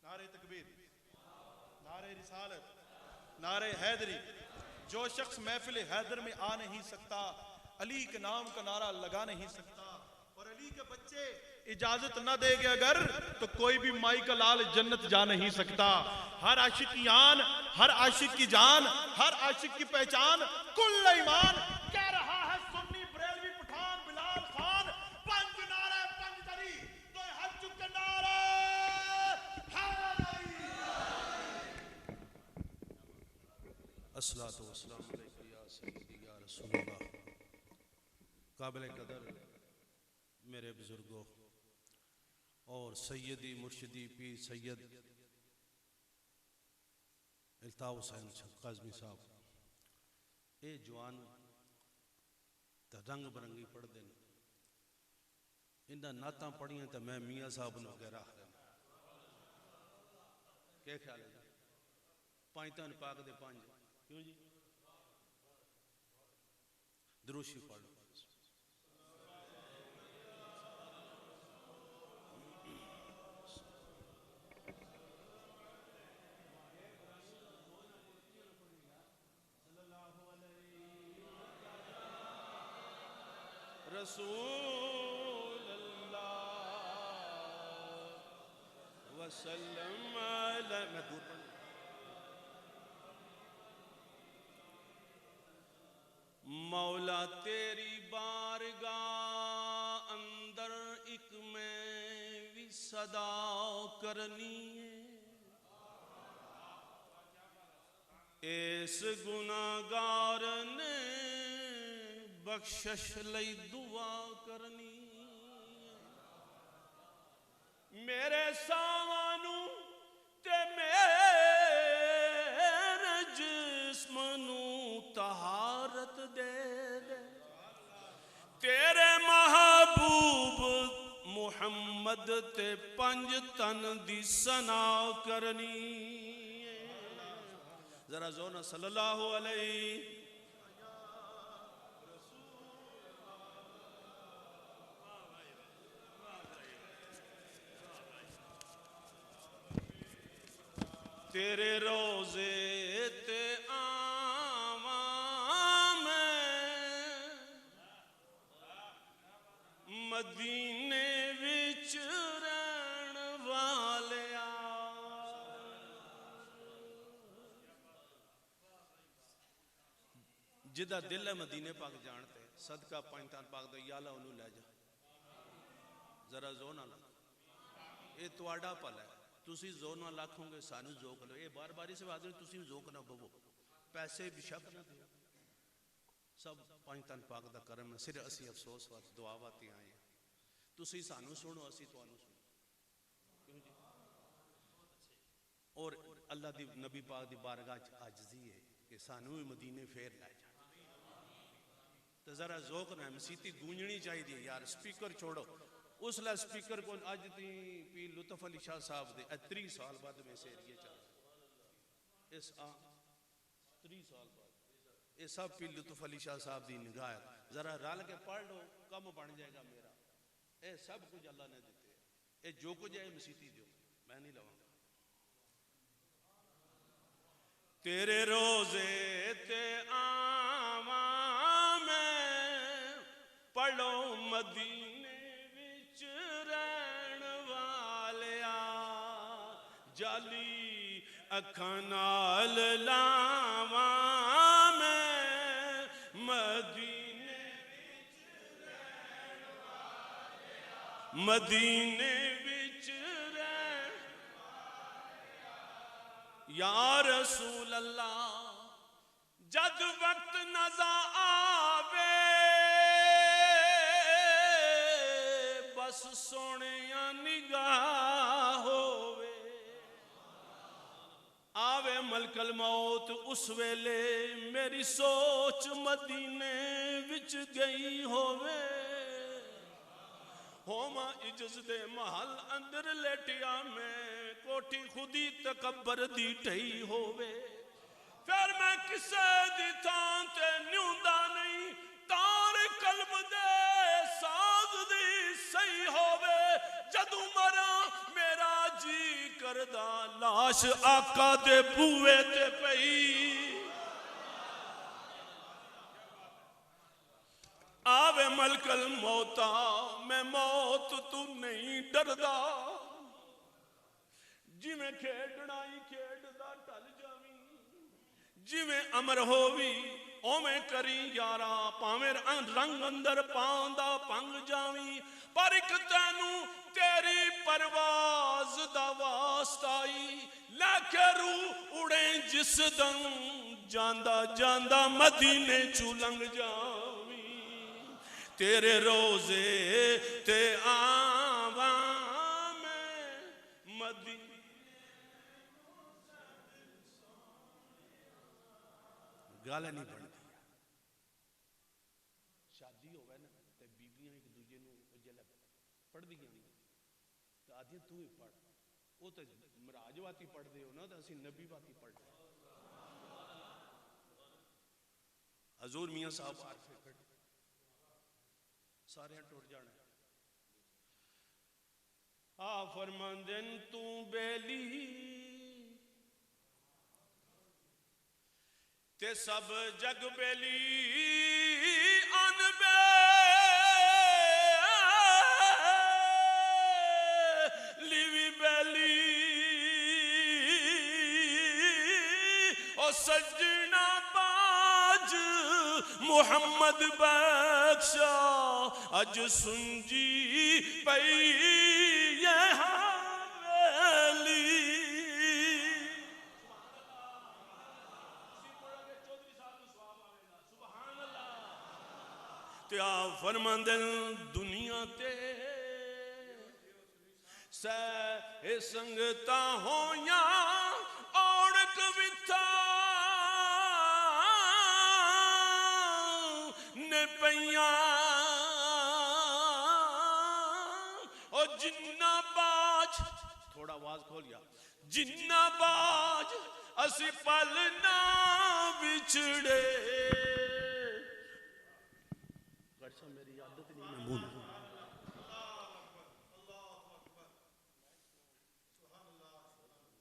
नारे तकबीर, नारे रिसालत, नारे हैदरी। जो शख्स महफिल हैदर में आ नहीं सकता अली के नाम का नारा लगा नहीं सकता, और अली के बच्चे इजाजत न देंगे अगर तो कोई भी माई का लाल जन्नत जा नहीं सकता। हर आशिक की आन, हर आशिक की जान, हर आशिक की पहचान कुल ईमान। कह रहा है सुन्नी बरेलवी पठान बिलाल खान, पंज नारे पंजतरी तो हज चुके नारे अस्सलातु वस्सलामु अलैका या सय्यदी या रसूलल्लाह। काबिल कदर मेरे बुजुर्गों और सैयदी मुर्शिदी पीर सैयद अल्ताफ हुसैन काज़मी साहब, ये जवान तो रंग बिरंगी पढ़ देन, इन्हें नातां पढ़ियां तो मैं मियाँ साहब ने वगैरह क्या ख्याल है? पांचतान पाक दे पांच क्यों जी? दरूशी पढ़ रसूल अल्लाह वसल्लम अलैहि। मैं दूर पढ़ मौला तेरी बारगाह अंदर एक मैं भी सदा करनी है, इस गुनाहगार ने बख्शिश लई दुआ करनी है। मेरे सावानू ते मेरे जिस्म नू तहारत दे दे, तेरे महबूब मुहम्मद ते पंज तन दी सना करनी। जरा जोना सल्लल्लाहु अलैहि। तेरे रोजे ते आवा मैं मदीने विच रहन वालिया, जिदा दिल है मदीने पाक जानते सदका पंजतान पाक दो याला उन्हों लै जा। जरा जोर ना लख, ये तुहाडा भला है, तुसी जोर ना लखोगे सानू जोक लो। ये बार बारी से बात तुसी जोक ना बवो, पैसे बेशक ना दो, सब पंजतान पाक दा करम है। सिर्फ असी अफसोस वास्ते दुआ वास्ते आए हैं, तुसी सानू सुनो असी तुहानू सुनो। और अल्लाह दी नबी पाक दी बारगाह च आजिज़ी है कि सानू भी मदीने फेर लै जा। तो जरा जोक ना मसीती गूंजनी चाहिए यार। स्पीकर छोड़ो, उसला स्पीकर को अज ती पी लुत्फ अली शाह साहब दे 30 साल बाद में से एरिए चल इस 30 साल बाद ये सब पी लुत्फ अली शाह साहब दी निगाह। जरा रल के पढ़ लो, कम बन जाएगा मेरा। ये सब कुछ अल्लाह ने दिते, ये जो कुछ है मसीती दो, मैं नहीं लवांगा। तेरे रोजे ते आवा मैं पढ़ो मदीने विच रहन वालिया, जाली अखां नाल लावा मैं मदीने विच रहन वालिया, मदीने विच रहन वालिया। या रसूल अल्लाह जद वक्त नज़ा आवे, बस सोनिया निगाह होवे, आवे मलकल मौत उस वेले मेरी सोच मदीने विच गई होवे। होमा इजज दे महल अंदर लेटिया मैं, कोठी खुदी तकबर दी ढई होवे, फिर मैं किसे दी थां ते न्यूंदा नहीं, तार कल्ब दे साज दी सही होवे। जदू मरा मेरा जी करदा लाश आका दे बूए ते पई, आवे मलकल मौता मैं मौत तू नहीं डरदा, जिवें खेडना ही खेडदा टल जावी, जिवें अमर होवी ओवें करी यारा, भावें रंग अंदर पांदा भंग जावी, पर एक तैनू तेरी परवाज दा वास्ताई, लैके रू उड़े जिस दम जांदा जांदा मदीने चू लंघ जावी। तेरे रोजे ते आवा मैं मदीने। गल नहीं बनती, शादी होवे ना ते बीबियां एक दूजे नूं जिल्ले पढ़दियां नहीं तो आदि तू ही पढ़, वो तो मराज वाती पढ़ते हो ना, तो असीं नबी वाती पढ़ते। हजूर मियाँ साहब आरफे खड़े, सारे टुट जाने। आ फरमांदे तू बेली ते सब जग बेली अन बेली, ओ सजना बाज मुहम्मद बख्शा अज सुनजी पई ये हवेली। त्या फरमांदन दुनिया ते सै संगता होया औरक विथा ने पईया और जिन्ना बाज थोड़ा आवाज खोलिया जिन्ना बाज असी पल ना बिछड़े। मेरी आदत नहीं मैं भूल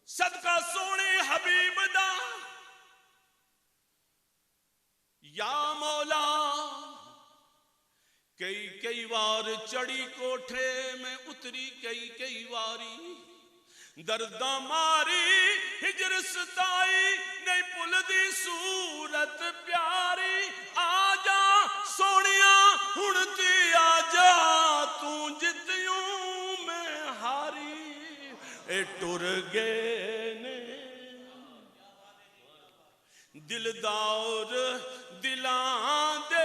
सदका सोने हबीब दा या मौला कई कई बार चढ़ी कोठे में उतरी कई कई वारी दर्दा मारी हिजर सताई नहीं भुलदी सूरत प्यारी। आजा सोनिया हुण ती आजा तू जितयूं मैं हारी। ए टुर गए ने दिलदार दिलां दे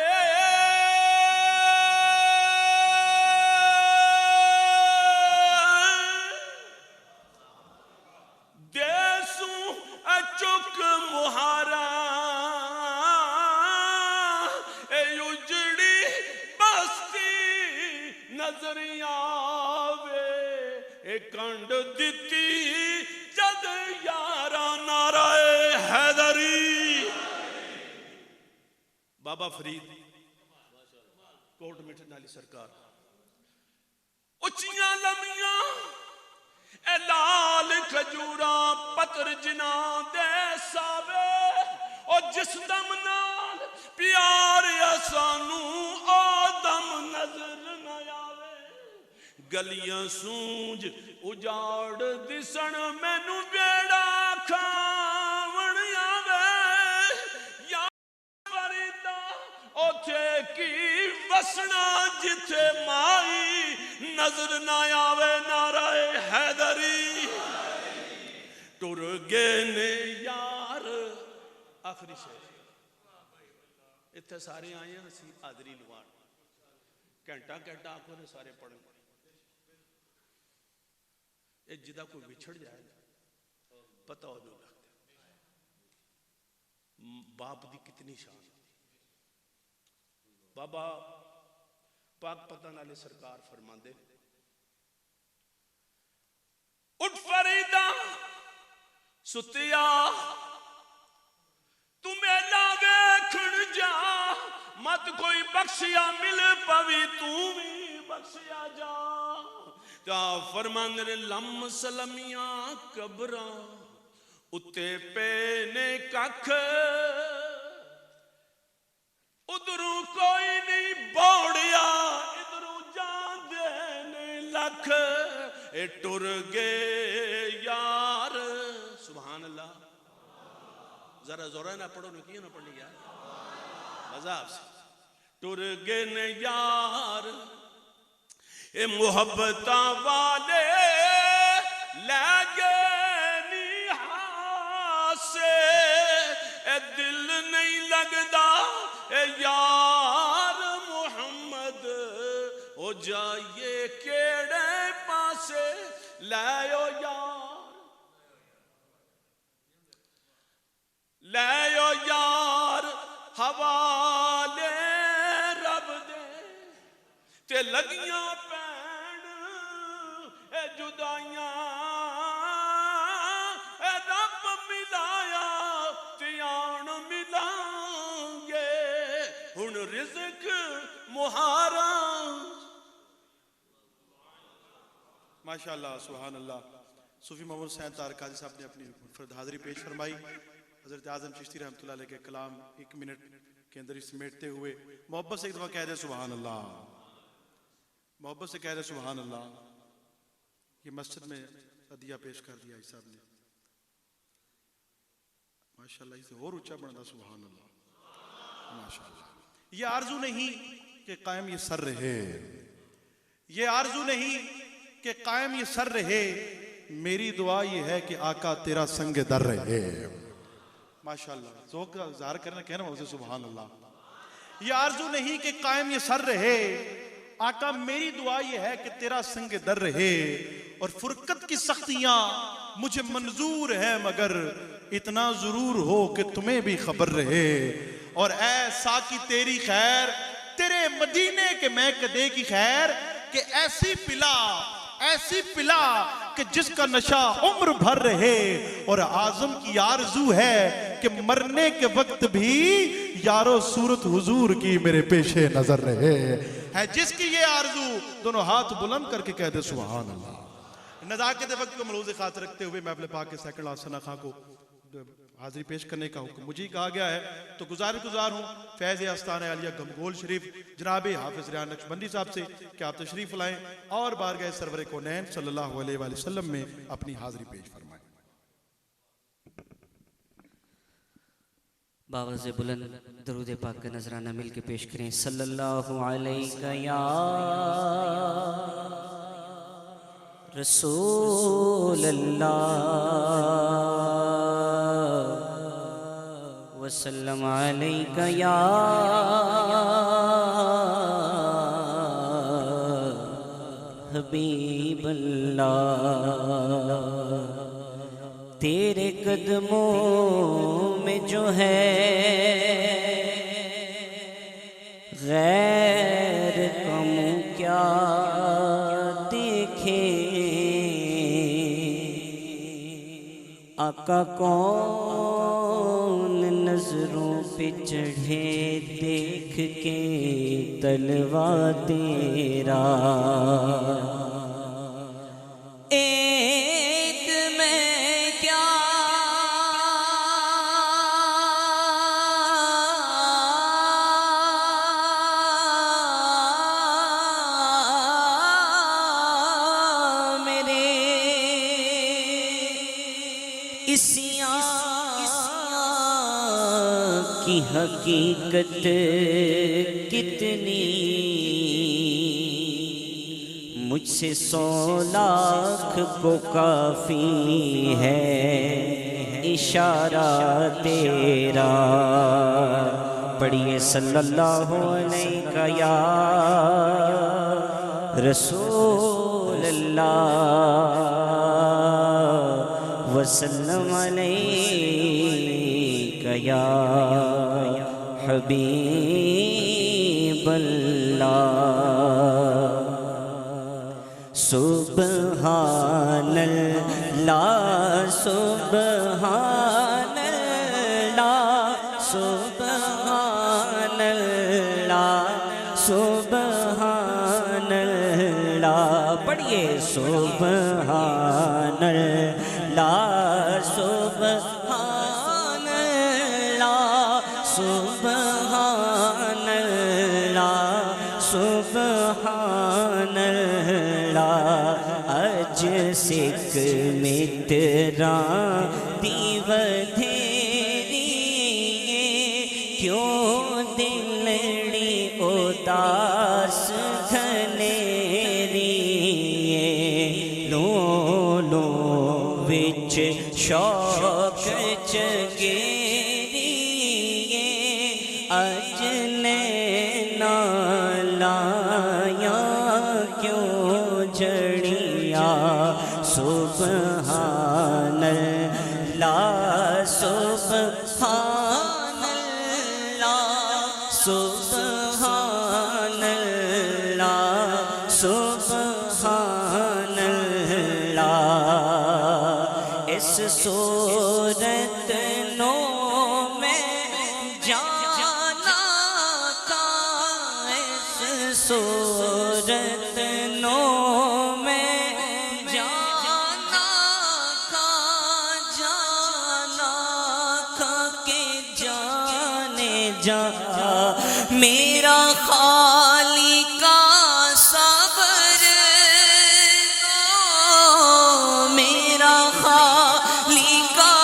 देसू अचुक मुहारा ए उजड़ी बस्ती नजर आवे ए कंड दिती जद यारा नाराए हैदरी। बाबा फरीद कोट मिठन वाली सरकार उचियां लमियां ए लाल खजूरा पत्र जिना दे सावे और जिस दम नाल प्यार सानू ओ दम नजर न आवे। गलियां सूंझ उजाड़ दिसण मैनू बेड़ा खावण आवे। या फरीदा ओथे की वसना जिथे माई नजर न आवे नाराए हैदरी। टुर गए ने यार आखिरी शेर इतने सारे आए हैं असी हाजरी लवान घंटा घंटा आखो ने सारे पढ़न ये जिदा कोई विछड़ जाए पता हो जो लगता बाप दी कितनी शान। बाबा पाक पता नाले सरकार फरमांदे उठ फरीदा सुतिया तू मेला वेखण जा मत कोई बख्शिया मिल पवी तू भी बख्शिया जा। त्या फरमान लम सलमिया कबरा उत्ते पे ने कख उधरू कोई नहीं बोड़िया इधरू जांदे ने लख। ए टुर गए यार सुभान अल्लाह जरा जोरा ना पढ़ो ना क्यों ना पढ़ लिया मजाक से। टुर गए ने यार ए मोहब्बता वाले लगे निहा से ए दिल नहीं लगदा ए यार मोहम्मद हो जाइए केड़े पासे लायो यार हवाले रब दे ते लगियां पैण ए जुदाइयां ए रब मिलाया त्याण मिलांगे हुण रिज़्क मुहारा। माशाअल्लाह सुभान अल्लाह। सूफी मोहम्मद हुसैन तार काजी साहब ने अपनी फर्द हाजिरी पेश फरमाई। हज़रत आज़म चिश्ती रहमतुल्लाह अलैह के कलाम 1 मिनट के अंदर ही समेटते हुए मोहब्बत से एक दफ़ा कह दे सुभान अल्लाह, मोहब्बत से कह दे सुभान अल्लाह। ये मस्जिद में अदिया पेश कर दिया इस साहब ने माशाल्लाह इसे और ऊंचा बनता सुभान अल्लाह माशाल्लाह। ये आरजू नहीं कि कायम ये सर रहे, ये आरजू नहीं कि कायम ये सर रहे, मेरी दुआ ये है कि आका तेरा संग दर रहे। माशाल्लाह ज़ौक़ का इज़हार करना कहना उसे सुभान अल्लाह। ये आरजू नहीं कि कायम ये सर रहे, आका मेरी दुआ ये है कि तेरा संग दर रहे। और फुरकत की सख्तियां मुझे मंजूर है, मगर इतना जरूर हो कि तुम्हें भी खबर रहे। और ऐसा की तेरी खैर, तेरे मदीने के मैं कदे की खैर, कि ऐसी पिला कि जिसका नशा उम्र भर रहे। और आजम की आरजू है कि मरने के वक्त भी यारो सूरत हुजूर की मेरे पेशे नजर रहे। है जिसकी ये आरजू, दोनों हाथ बुलंद करके कह दे सुभान अल्लाह। नज़ाकत वक्त को मलूज़ खास रखते हुए महफ़िल पाक के सेकंड आसना खां को हाजिरी पेश करने का हुक्म मुझे ही कहा गया है, तो गुजार हूँ फैज़ आस्ताना आलिया गमगोल शरीफ जनाब हाफिज़ रियान नक्शबंदी साहब से कि आप तशरीफ़ लाएं और बारगाह सरवर कौनैन सल्लल्लाहु अलैहि वसल्लम में अपनी हाजिरी पेश फरमाएं। बावज़ बुलंद दरूद पाक का नजराना मिल के पेश करें। सल्लल्लाहु अलैहि या रसूल अल्लाह वसल्लम अलैका या हबीब अल्लाह। तेरे कदमों में जो है गैर कम क्या देखे, आका कौन नजरों पे चढ़े देख के तलवा तेरा। एक मैं क्या मेरे इसिया की हकीकत कितनी, मुझसे 100 लाख को काफी है इशारा तेरा। पढ़िए सल्लल्लाहु अलैहि या रसूल अल्लाह वसल्लम अलैका या हबीब अल्लाह। सुबहानल्लाह सुबहानल्लाह सुबहानल्लाह सुबहानल्लाह। पढ़िए सुबहानल्लाह सुबहानल्लाह सुबहानल्लाह सुबहानल्लाह। अज सिख मित्रा दीवधेरी, क्यों दिलड़ी उदास घनेरी। लो लो विच शौक चगेरी, अज नैना लाया क्यों जड़िया। सुबहानल्लाह सुबहानल्लाह सुबहानल्लाह सुबहानल्लाह। इस सूरत नो में जाना था, इस सूरत नो में जाना था के जाने जा। मेरा खाली का सबर दो, मेरा खाली का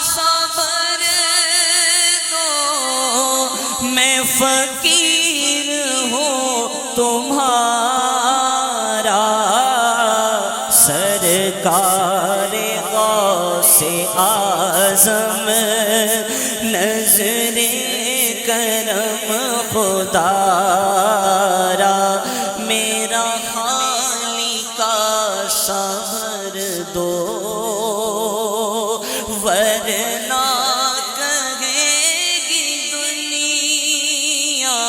सबर फकीर हूँ तुम्हारा सरकार गौसे आज़म नज़रे करम खुदारा मेरा खालिका सबर दो वरना कहेगी दुनिया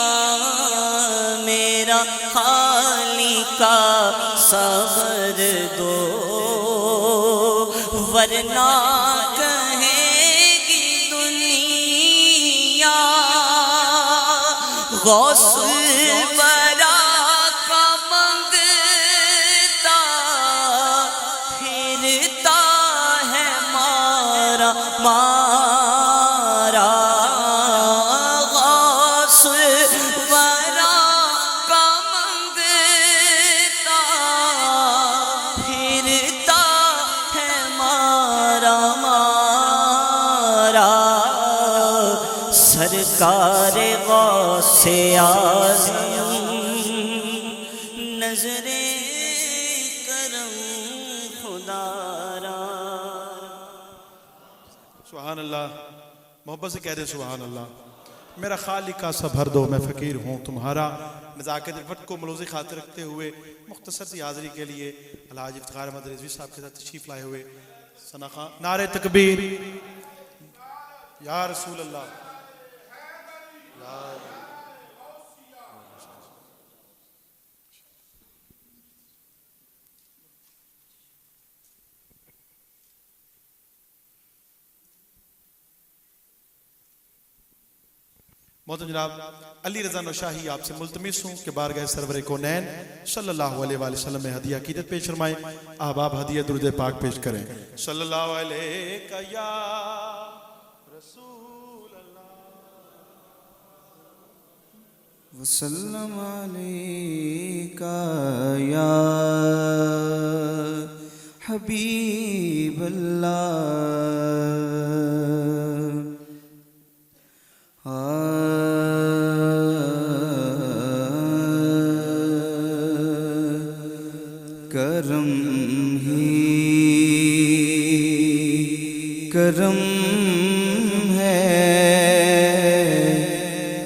मेरा खालिका सबर दो वरना कहेगी दुनिया गौसुल बरा का मंगता फिरता है मारा मारा गौसुल बरा का मंगता फिरता है मारा मारा सरकार गौसे आज़म नजरे करम खुदारा। सुभान अल्लाह, मोहब्बत से कह दे सुभान अल्लाह। मेरा खालिका सा भर दो मैं फ़कीर हूँ तुम्हारा। नज़ाकत वक्त को मलूज़ खातिर रखते हुए मुख्तसर सी हाज़िरी के लिए अलहाज इफ्तिखार अहमद रिज़वी साहब के साथ तशरीफ़ लाए हुए सना खां नारे तकबीर या रसूल अल्लाह। मोहतरम जनाब अली रज़ा नौशाही आपसे मुल्तमिस हूँ कि बारगाह सरवर कौनैन सल्लल्लाहु अलैहि वसल्लम में हदिया अक़ीदत पेश फरमाएं। अहबाब हदिया दुरूद पाक पेश करें। सल्लल्लाहु अलैहि या रसूल अल्लाह वसल्लम अलैका या हबीब अल्लाह। करम ही करम है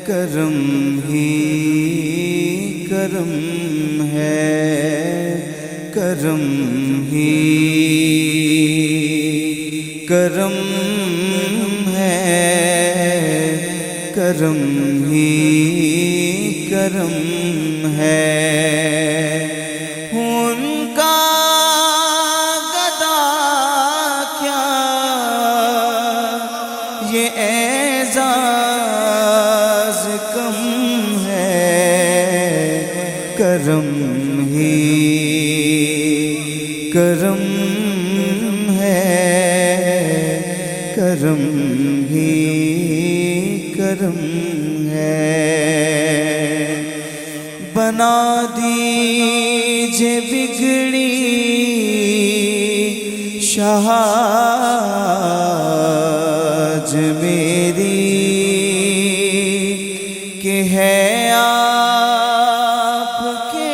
करम ही करम है करम ही करम है करम ही करम है। उनका गदा क्या ये एजाज कम है करम ही करम है करम ही करम है। बना दीजिए बिगड़ी शाहज मेरी कि है आपके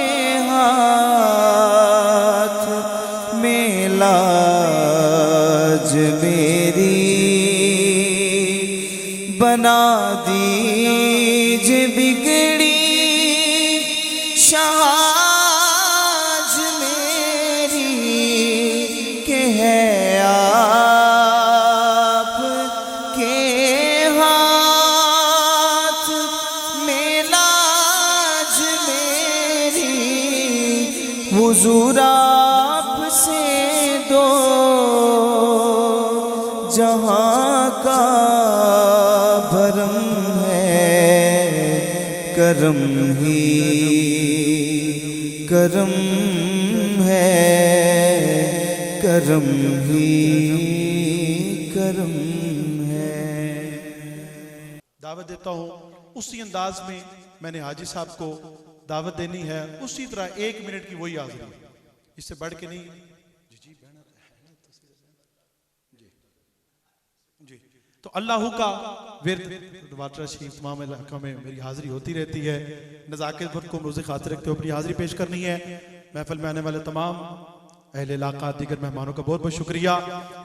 हाथ में लाज मेरी। बना दीजिए बिगड़ी शाहज मेरी के है आपके हाथ में लाज मेरी। हुजूर आपसे दो जहां का भरम है करम ही करम है करम ही करम है। दावत देता हूँ उसी अंदाज में मैंने हाजी साहब को दावत देनी है, उसी तरह 1 मिनट की वही हाजिरी, इससे बढ़ के नहीं। जी जी जी, तो अल्लाह का विर्द वाटर शरीफ तमाम इलाकों में मेरी हाजिरी होती रहती है। नज़ाकत पर को रोज़े खातिर रखते हुए अपनी हाजिरी पेश करनी है। महफिल में आने वाले तमाम अहले इलाका दीगर मेहमानों का बहुत बहुत शुक्रिया।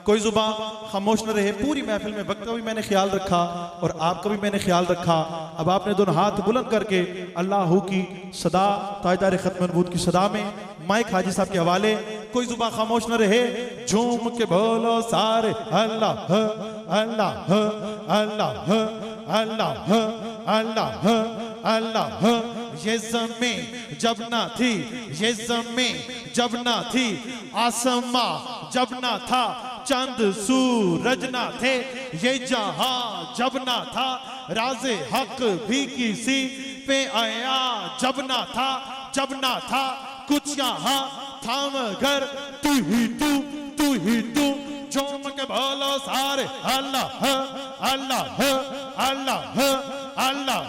कोई जुबान खामोश न रहे। पूरी महफिल में वक्त का भी मैंने ख्याल रखा और आपका भी मैंने ख्याल रखा। अब आपने दोनों हाथ बुलंद करके अल्लाह की सदा ताजदार खत्म नबूवत की सदा में माइक हाजी साहब के हवाले। कोई जुबान खामोश न रहे। झूम के बोलो सारे अल्लाह अल्लाह अल्लाह अल्लाह अल्लाह अल्लाह। ये ज़मीं जब ना थी, ये ज़मीं जब ना थी, आसमां जब ना था, चंद सूरज ना थे, ये जहां जब ना था, राज़े हक भी किसी पे आया जब ना था, जब ना था कुछ यहाँ था मगर तू ही तू, तू ही तू। झूम के बोलो सारे अल्लाह अल्लाह अल्लाह अल्लाह।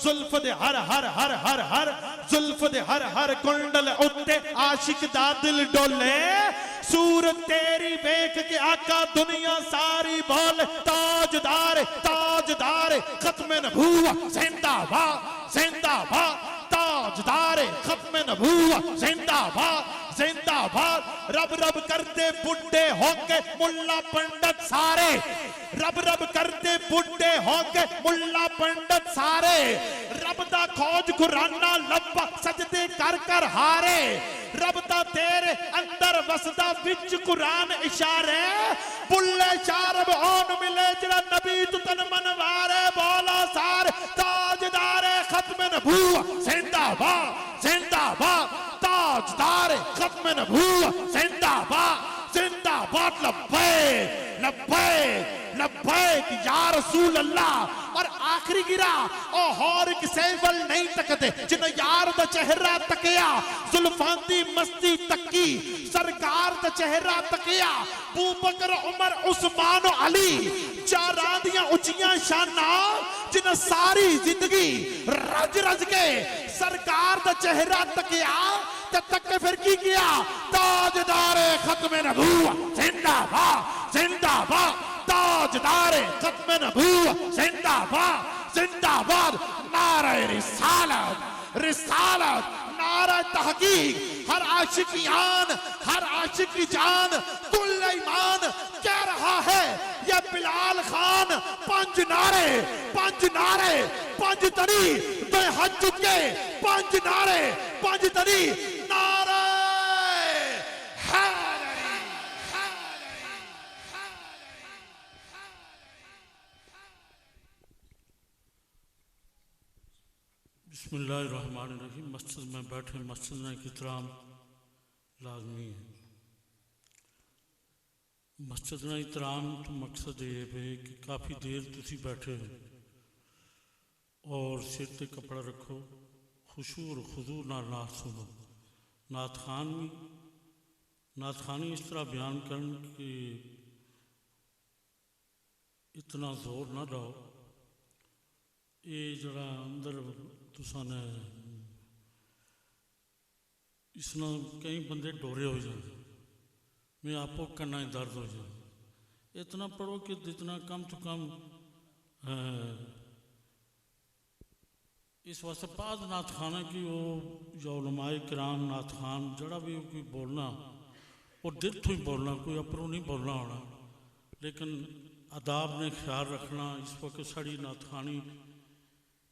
जुल्फ दे हर हर हर हर हर, जुल्फ दे हर हर कुंडल उत्ते आशिक दा दिल डोले। सूरत तेरी वेख के आका दुनिया सारी बोले ताजदार ताजदार खत्म नबूवत जिंदाबाद जिंदाबाद। ताजदार खत्म नबूवत जिंदाबाद जिंदाबाद। रब रब करते बुढ़े होके मुल्ला पंडित सारे, रब रब करते बुढ़े होके मुल्ला पंडित सारे। रब दा खोज खुराना लब्बा सजदे कर कर हारे। रब दा तेरे अंदर वसदा विच कुरान इशारे। बुल्ले शारब ओन मिले जरा नबी तू तन मनवारे। बोला सारे ताजदार खत्म नबूवत जिंदाबाद जिंदाबाद। ताजदार खत्म नबूवत जिंदाबाद जिंदाबाद। लब्बैक लब्बैक लब्बैक या रसूल अल्लाह। और आखिरी गिरा ओ होर किसे वल नहीं तकते जिन यार दा चेहरा तकिया। जुल्फांदी मस्ती तकी सरकार दा चेहरा तकिया। बू बकर उमर उस्मान अली चारां दियां उच्चियां शाना जिन सारी जिंदगी रज रज के सरकार दा चेहरा तकिया। तक के फिर की किया ताजदार खत्म नबूवत जिंदाबाद जिंदाबाद। ताजदार खत्म नबूवत जिंदाबाद जिंदाबाद। नारे रिसालत रिसालत नारा तहकीक। हर आशिक की आन हर आशिक की जान कुल ईमान कह रहा है ये बिलाल खान। पंज नारे पंज तरी दे हज चुके। पंज नारे पंज तरी नारे बिस्मिल्लाहिर्रहमानिर्रहीम। मस्जिद में बैठे मस्जिद में एहतराम लाजमी है। मस्जिद में एहतराम तो मकसद ये है कि काफ़ी देर तुसी बैठे हो और सिर ते कपड़ा रखो। खुशू और खुजू नाल नात सुनो। नात खानी इस तरह बयान करन कि इतना जोर ना लाओ। ये जरा अंदर तुसा ने इस ना कई बंदे डोरे हो जाए। मैं आपको करना ही दर्द हो जाए। इतना पढ़ो कि जितना कम तो कम इस वास्ते बाद नात खाना कि वो या उलमाए किराम नात खान जड़ा भी कोई बोलना वो दिल तो ही बोलना, कोई अपनों नहीं बोलना होना। लेकिन आदाब ने ख्याल रखना। इस वक्त साड़ी नात खानी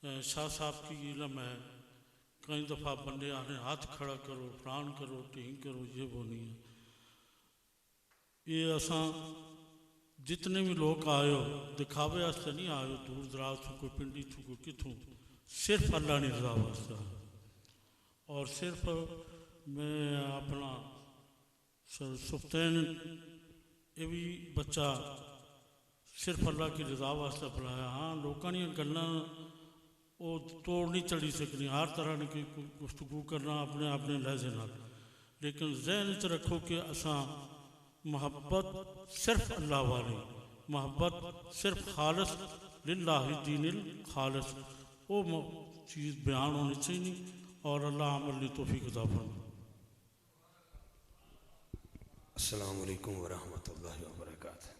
शाह साहब की इलम है। कई दफ़ा बंदे आने हाथ खड़ा करो फलान करो टीं करो ये वो नहीं है। ये असा जितने भी लोग आए हो दिखावे वास्ते नहीं आए हो। दूर दराज तो कोई पिंडी तो कोई कितों सिर्फ अल्लाह ने रजा वास्ता। और सिर्फ मैं अपना सुफ्तैन ये भी बच्चा सिर्फ अल्लाह की रजा वास्ते बुलाया। हाँ लोगों ने गल्लां वो तोड़ नहीं चढ़ी सकनी। हर तरह की गुफ्तगू करना अपने अपने लहजे नाल। लेकिन जहन च रखो कि असा मोहब्बत सिर्फ अल्लाह वाली, मोहब्बत सिर्फ खालिस लिल्लाहि दीनिल खालिस वो चीज़ बयान होनी चाहिए। और अल्लाह अमल की तौफीक अता फरमाए। अस्सलामु अलैकुम वरहमतुल्लाहि वबरकातुहू।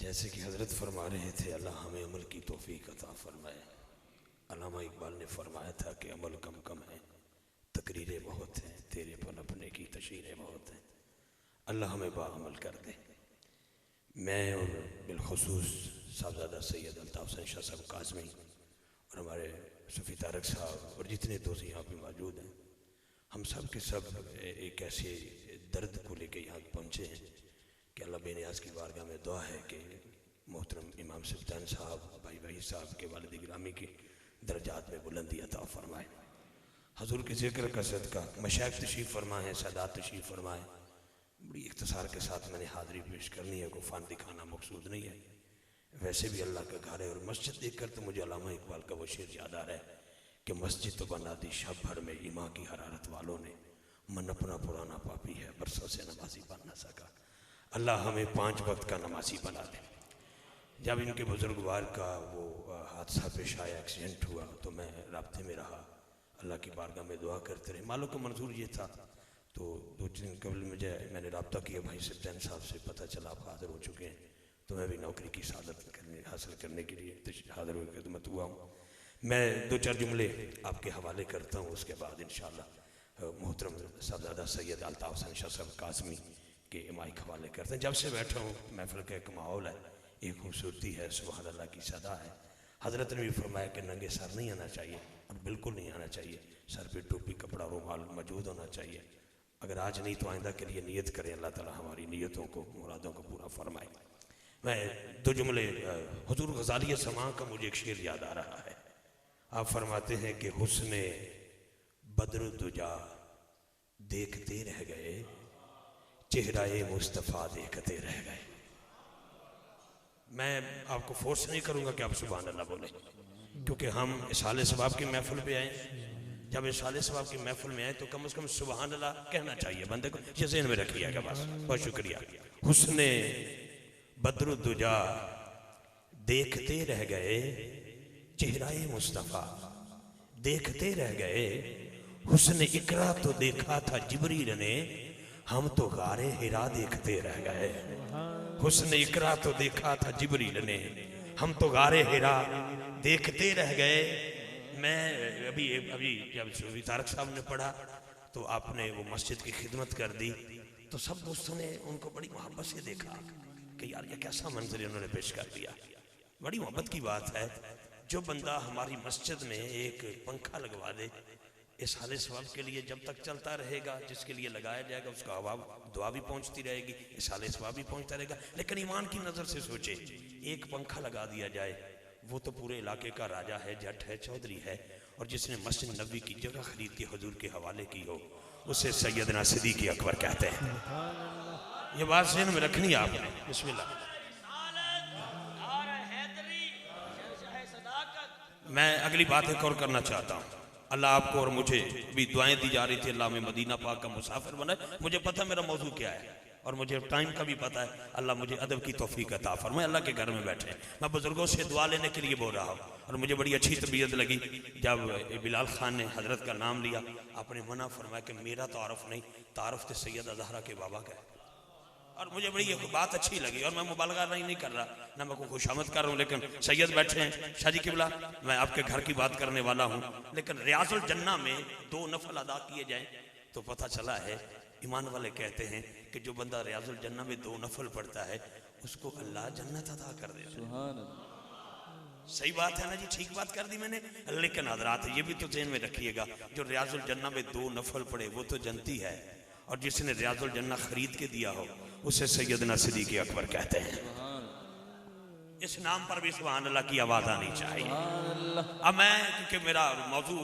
जैसे कि हज़रत फरमा रहे थे, अल्लाह हमें अमल की तौफीक अता फरमाए। अल्लामा इकबाल ने फरमाया था कि अमल कम कम है, तकरीरें बहुत हैं, तेरे पन अपने की तशरीरें बहुत हैं। अल्लाह हमें बाअमल कर दे। मैं और बिलखुसूस साहबजादा सैयद अल्ताफ़ हुसैन शाह साहब काज़मी और हमारे सूफ़ी तारक साहब और जितने दोस्त यहाँ पे मौजूद हैं, हम सब के सब एक ऐसे दर्द को लेके यहाँ पहुँचे हैं कि अल्लाह बेनियाज़ की बारगाह में दुआ है कि मोहतरम इमाम सुल्तान साहब भाई भाई साहब के वालिद गिरामी के दर्जात में बुलंदी अता फरमाए। हजूर के ज़िक्र का सदका मशाइख तशरीफ़ फरमाए, सादात तशरीफ़ फरमाए। बड़ी इख्तिसार के साथ मैंने हाज़िरी पेश करनी है, कोई फ़न दिखाना मकसूद नहीं है। वैसे भी अल्लाह का घर है और मस्जिद देखकर तो मुझे अल्लामा इकबाल का वो शेर याद आ रहा है कि मस्जिद तो बना दी शब भर में ईमान की हरारत वालों ने, मन अपना पुराना पापी है बरसों से नमाजी बन ना सका। अल्लाह हमें 5 वक्त का नमाजी बना दे। जब इनके बुजुर्गवार का वो हादसा पेश आया, एक्सीडेंट हुआ, तो मैं राब्ते में रहा, अल्लाह की बारगाह में दुआ करते रहे। मालों का मंजूर ये था, तो 2 दिन कबल मैंने रब्ता किया भाई सप्तान साहब से, पता चला आप हाज़िर हो चुके हैं, तो मैं भी नौकरी की सादत हासिल करने के लिए हाज़िर होकर खिदमत हुआ हूँ। मैं 2-4 जुमले आपके हवाले करता हूँ, उसके बाद इंशाअल्लाह मोहतरम साहबजादा सैयद अल्ताफ़ हुसैन शाह साहब काज़मी के माइक हवाले करते हैं। जब से बैठा हूँ महफिल का एक माहौल है, एक खूबसूरती है, सुभान अल्लाह की सदा है। हज़रत ने भी फरमाया कि नंगे सर नहीं आना चाहिए, और बिल्कुल नहीं आना चाहिए, सर पे टोपी कपड़ा रुमाल मौजूद होना चाहिए। अगर आज नहीं तो आइंदा के लिए नियत करें, अल्लाह ताला हमारी नियतों को मुरादों को पूरा फरमाए। मैं 2 जुमले हुजूर गज़ाली समा का मुझे एक शेर याद आ रहा है। आप फरमाते हैं कि हुस्ने बद्रुद्दुजा देखते रह गए, चेहराए मुस्तफ़ा देखते रह गए। मैं आपको फोर्स नहीं करूंगा कि आप सुभान अल्लाह बोले, क्योंकि हम इसाले सवाब की महफिल पे आए। जब इसाले सवाब की महफिल में आए तो कम से कम सुभान अल्लाह कहना चाहिए बंदे को, ये ज़हन में रखिएगा बस। बहुत शुक्रिया। हुस्ने बद्रुद्दुजा देखते रह गए, चेहराए मुस्तफ़ा देखते रह गए। हुस्न इकरा तो देखा था जिब्रील ने, हम तो गारे हिरा देखते रह गए। हुस्न इकरा तो देखा था जिब्रील ने, हम तो गारे हिरा देखते रह गए। मैं अभी जब सूफी तारक साहब ने पढ़ा तो आपने वो मस्जिद की खिदमत कर दी, तो सब दोस्तों ने उनको बड़ी मोहब्बत से देखा कि यार ये कैसा मंजर उन्होंने पेश कर दिया। बड़ी मोहब्बत की बात है। जो बंदा हमारी मस्जिद में एक पंखा लगवा दे, इस हाले सवाब के लिए जब तक चलता रहेगा, जिसके लिए लगाया जाएगा उसका आवाज़ दुआ भी पहुंचती रहेगी, इस हाले सवाब भी पहुंचता रहेगा। लेकिन ईमान की नज़र से सोचे, एक पंखा लगा दिया जाए, वो तो पूरे इलाके का राजा है, जट है, चौधरी है, और जिसने मस्जिद नबी की जगह खरीद के हुजूर के हवाले की हो, उसे सैयदना सिद्दीक़ अकबर कहते हैं। ये बात ज़हन में रखनी है आपने। बिस्मिल्लाह। मैं अगली बात एक और करना चाहता हूँ। अल्लाह आपको और मुझे भी दुआएं दी जा रही थी, अल्लाह में मदीना पाक का मुसाफिर बनाए। मुझे पता मेरा मौजू क्या है और मुझे टाइम का भी पता है। अल्लाह मुझे अदब की तौफीक अता फरमाए। अल्लाह के घर में बैठे हैं, मैं बुजुर्गों से दुआ लेने के लिए बोल रहा हूँ, और मुझे बड़ी अच्छी तबीयत लगी जब बिलाल खान ने हजरत का नाम लिया। आपने मना फरमाया कि मेरा तारुफ नहीं, तारुफ तो सैयद ज़हरा के बाबा का है। और मुझे बड़ी एक बात अच्छी लगी, और मैं मुबालगा नहीं कर रहा, ना मैं को खुशामद कर रहा हूँ, लेकिन सैयद बैठे हैं शाजी किबला, मैं आपके घर की बात करने वाला हूँ। लेकिन रियाजुल जन्ना में 2 नफल अदा किए जाएं तो पता चला है, ईमान वाले कहते हैं कि जो बंदा रियाजुल जन्ना में 2 नफल पढ़ता है उसको अल्लाह जन्नत अदा कर देता है। सही बात है ना जी, ठीक बात कर दी मैंने। लेकिन हजरात ये भी तो ज़हन में रखिएगा, जो रियाजुल जन्ना में 2 नफल पढ़े वो तो जन्नती है, और जिसने रियाजुल जन्ना खरीद के दिया हो उसे सैयदना सिद्दीक़ अकबर कहते हैं। इस नाम पर भी सुभान अल्लाह की आवाज़ आनी चाहिए। अब मैं, क्योंकि मेरा मौजू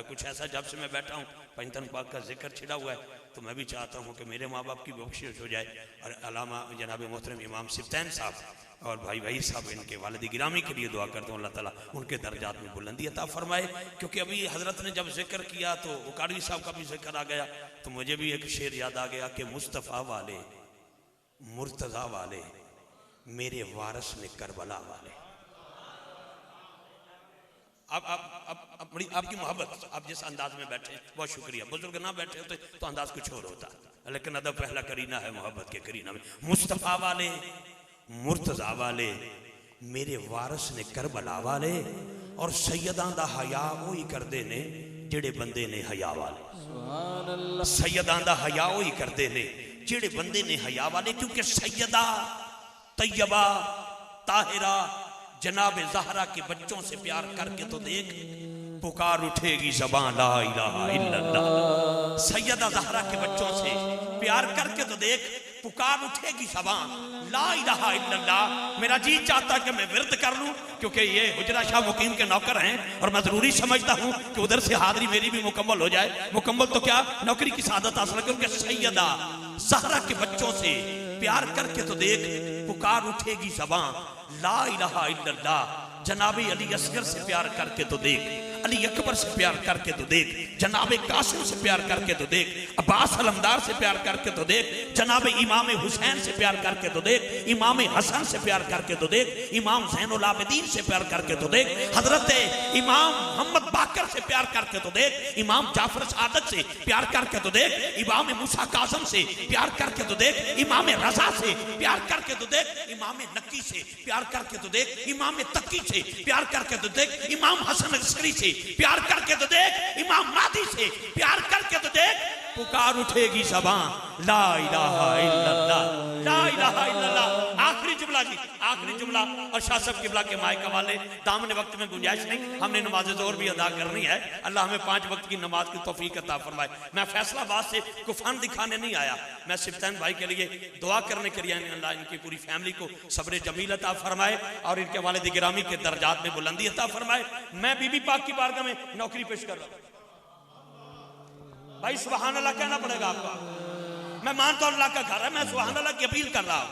कुछ ऐसा, जब से मैं बैठा हूँ पंजतन पाक का जिक्र छिड़ा हुआ है, तो मैं भी चाहता हूँ कि मेरे माँ बाप की बख्शिश हो जाए, और अल्लामा जनाब मोहतरम इमाम सिफ्तैन साहब और भाई भाई साहब इनके वालिद गिरामी के लिए दुआ करता हूँ, अल्लाह ताला उनके दर्जात में बुलंदी अता फरमाए। क्योंकि अभी हजरत ने जब जिक्र किया तो उकाड़वी साहब का भी जिक्र आ गया, तो मुझे भी एक शेर याद आ गया कि मुस्तफ़ा वाले मुर्तज़ा वाले मेरे वारस ने करबला वाले। अब बड़ी आपकी मोहब्बत, आप जिस अंदाज में बैठे बहुत शुक्रिया। बुजुर्ग ना बैठे होते तो अंदाज कुछ और होता, लेकिन अदब पहला करीना है मोहब्बत के करीना में। मुस्तफ़ा वाले मुर्तजा वाले, मेरे वारस ने करबला वाले, और सैयदां दा हया वही करते ने जेड़े बंदे ने हया वाले। सैयदां दा हया वही करते ने जेड़े बंदे ने हया वाले, क्योंकि सैयदा तैयबा ताहिरा जनाब ज़हरा के बच्चों से प्यार करके तो देख, पुकार उठेगी ज़बान ला इलाहा इल्लल्लाह। सैयदा ज़हरा के बच्चों से प्यार करके तो देख, पुकार उठेगी ज़बान ला इलाहा इल्लल्लाह। मेरा जी चाहता कि मैं विरद कर लूं, क्योंकि ये हुजरा शाह मुकीम के नौकर हैं और मैं जरूरी समझता हूं कि उधर से हाजिरी मेरी भी मुकम्मल हो जाए। मुकम्मल तो क्या, नौकरी की सादत हासिल, क्योंकि सैयदा ज़हरा के बच्चों से प्यार करके तो देख, पुकार उठेगी ज़बान ला इलाहा इल्लल्लाह। जनाबे अली असगर से प्यार करके तो देख, अली अकबर से प्यार करके तो देख, जनाबे कासिम से प्यार करके तो देख, अब्बास अलमदार से प्यार करके तो देख, जनाबे इमाम हुसैन से प्यार करके तो देख, इमाम हसन से प्यार करके तो देख, इमाम ज़ैनुल आबिदीन से प्यार करके तो देख, हजरत इमाम मोहम्मद बाकर से प्यार करके तो देख, इमाम जाफर सादत से प्यार करके तो देख, इमाम मूसा काज़म से प्यार करके तो देख, इमाम रजा से प्यार करके तो देख, इमाम नकी से प्यार करके तो देख, इमाम तकी से प्यार करके तो देख, इमाम हसन अस्करी से प्यार करके तो देख, इमाम मादी से प्यार करके तो देख, पुकार उठेगी ज़बान ला इलाहा इल्लल्लाह, ला इलाहा इल्लल्लाह। आखिरी जुमला जी, आखिरी जुमला, और शाह साहब किबला के मायका वाले, दामन वक्त में गुंजाइश नहीं, हमने नमाज ज़ोहर भी अदा करनी है। अल्लाह हमें 5 वक्त की नमाज की तौफीक अता फरमाए। मैं फैसलाबाद से कुफान दिखाने नहीं आया, मैं सिफ्तान भाई के लिए दुआ करने के लिए, अल्लाह इनकी पूरी फैमिली को सब्र जमील अता फरमाए और इनके वालिद गिरामी के दर्जात में बुलंदी अता फरमाए। मैं बीबी पाक की बारगाह में नौकरी पेश कर रहा हूँ भाई, सुभान अल्लाह कहना पड़ेगा आपका। मैं मानता हूं अल्लाह का घर है, मैं सुभान अल्लाह की अपील कर रहा हूं।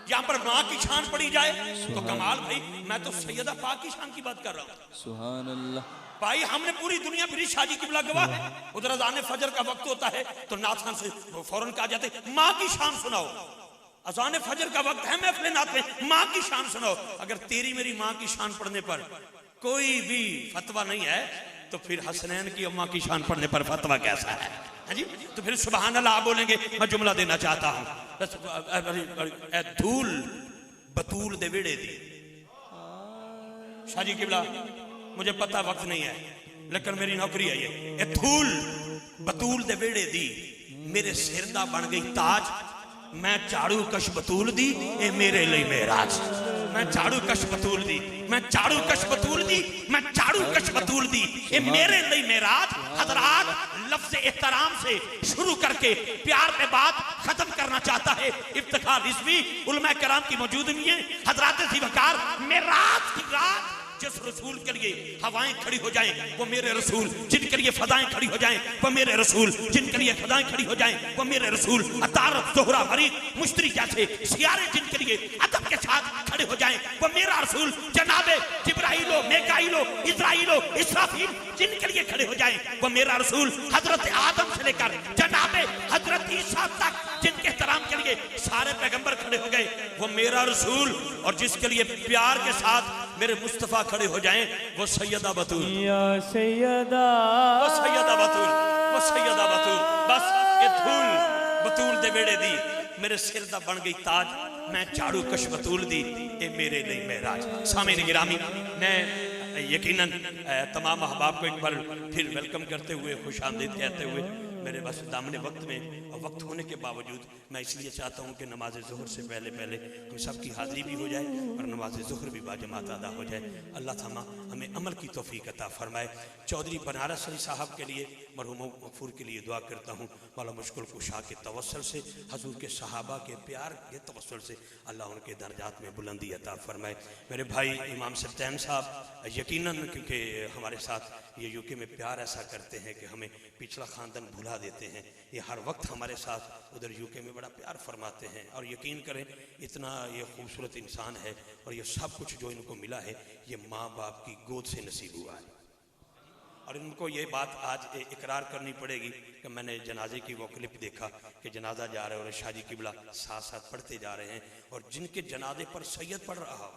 यहाँ पर माँ की शान पड़ी जाए तो कमाल भाई, मैं तो सैयदा पाक की शान की बात कर रहा हूँ। सुभान अल्लाह भाई, हमने पूरी दुनिया फिरी, शादी किबला गवाह है। उधर अज़ान फजर का वक्त होता है तो नाथ खान से फौरन कहा जाते माँ की शान सुनाओ। अज़ान फजर का वक्त है, महफिल नात में माँ की शान सुनाओ। अगर तेरी मेरी माँ की शान पढ़ने पर कोई भी फतवा नहीं है तो फिर हसनैन की अम्मा की शान पढ़ने पर फतवा कैसा है? हाँ जी, तो फिर सुभान अल्लाह आप बोलेंगे। मैं जुमला देना चाहता हूँ, धूल बतूल दे वेड़े दी। शाह जी किबला, मुझे पता वक्त नहीं है लेकिन मेरी नौकरी है ये धूल बतूल दे वेड़े दी, मेरे सिर दा बन गई ताज। मैं झाड़ू कश बतूल दी, ए मेरे लिए मेराज। मैं झाड़ू कश बतूल दी, मैं झाड़ू कश बतूल दी, मैं झाड़ू कश बतूल दी, ए मेरे लिए मेराज। हजरात, लफ्ज़ एहतराम से शुरू करके प्यार पे बात खत्म करना चाहता है इफ्तिखार रिजवी उलमा कराम की मौजूदगी में। हजरात ज़िवकार, मेराज की रात जिस रसूल के लिए हवाएं खड़ी हो जाएं वो मेरे रसूल, जिनके लिए फदाएं खड़ी हो जाएं वो मेरे रसूल, जिनके लिए फदाएं खड़ी हो जाएं वो मेरे रसूल। अतारत ज़ोहरा मरीद मुश्तरी जैसे सियारे जिनके लिए अदब के साथ खड़े हो जाएं वो मेरा रसूल। जनाबे जिब्राइलो, मेकाइलो, इस्राइलो, इसराफील जिनके लिए खड़े हो जाएं वो मेरा रसूल। हजरत आदम से लेकर जनाबे हजरत ईसा तक जिनके एहतराम के लिए सारे पैगंबर खड़े हो गए वो मेरा रसूल। और जिसके लिए प्यार के साथ मेरे मुस्तफा खड़े हो जाएं वो सैयदा बतूल, या सैयदा, वो सैयदा बतूल, वो सैयदा बतूल। बस ये धूल बतूल दे वेड़े दी, मेरे सिर दा बन गई ताज। मैं झाड़ू कश बतूल दी, ये मेरे लिए मेराज। सामीन गिरामी, मैं यकीनन तमाम अहबाब को एक बार फिर वेलकम करते हुए, खुश आमदीद कहते हुए, मेरे बस दामने वक्त में वक्त होने के बावजूद मैं इसलिए चाहता हूँ कि नमाज ज़ोहर से पहले पहले हम सब की हाज़िरी भी हो जाए और नमाज ज़ोहर भी बाजमात अदा हो जाए। अल्लाह ताला हमें अमल की तौफीक अता फरमाए। चौधरी बनारस अली साहब के लिए, मरहूम मगफूर के लिए दुआ करता हूँ। मौला मुश्किल कुशा के तवस्सुल से, हजूर के सहाबा के प्यार के तवस्सुल से अल्लाह उनके दर्जात में बुलंदी अता फरमाए। मेरे भाई इमाम सफ्तान साहब यकीनन, क्योंकि हमारे साथ ये यूके में प्यार ऐसा करते हैं कि हमें पिछला ख़ानदान भुला देते हैं। ये हर वक्त हमारे साथ उधर यूके में बड़ा प्यार फरमाते हैं और यकीन करें इतना ये खूबसूरत इंसान है और ये सब कुछ जो इनको मिला है ये माँ बाप की गोद से नसीब हुआ है। और इनको ये बात आज इकरार करनी पड़ेगी कि मैंने जनाजे की वो क्लिप देखा कि जनाजा जा रहा है और शाह जी किबला साथ साथ पढ़ते जा रहे हैं और जिनके जनाजे पर सैयद पढ़ रहा हो,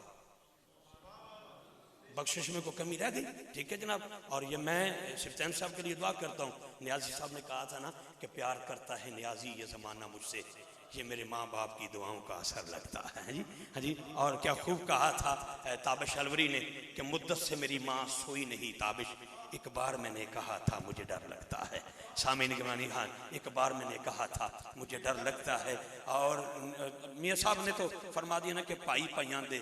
बख्शिश में को कमी रह गई। ठीक है जनाब। और ये मैं सिफ्तान साहब के लिए दुआ करता हूँ। नियाजी साहब ने कहा था ना कि प्यार करता है नियाजी ये ज़माना मुझसे, ये मेरे माँ बाप की दुआओं का असर लगता है जी। हाँ जी, और क्या खूब कहा था ताबिश अलवरी ने कि मुद्दत से मेरी माँ सोई नहीं ताबिश, एक बार मैंने कहा था मुझे डर लगता है। सामीन गिरामी, हाँ, एक बार मैंने कहा था मुझे डर लगता है। और मियाँ साहब ने तो फरमा दिया ना कि पाई पाइयां दे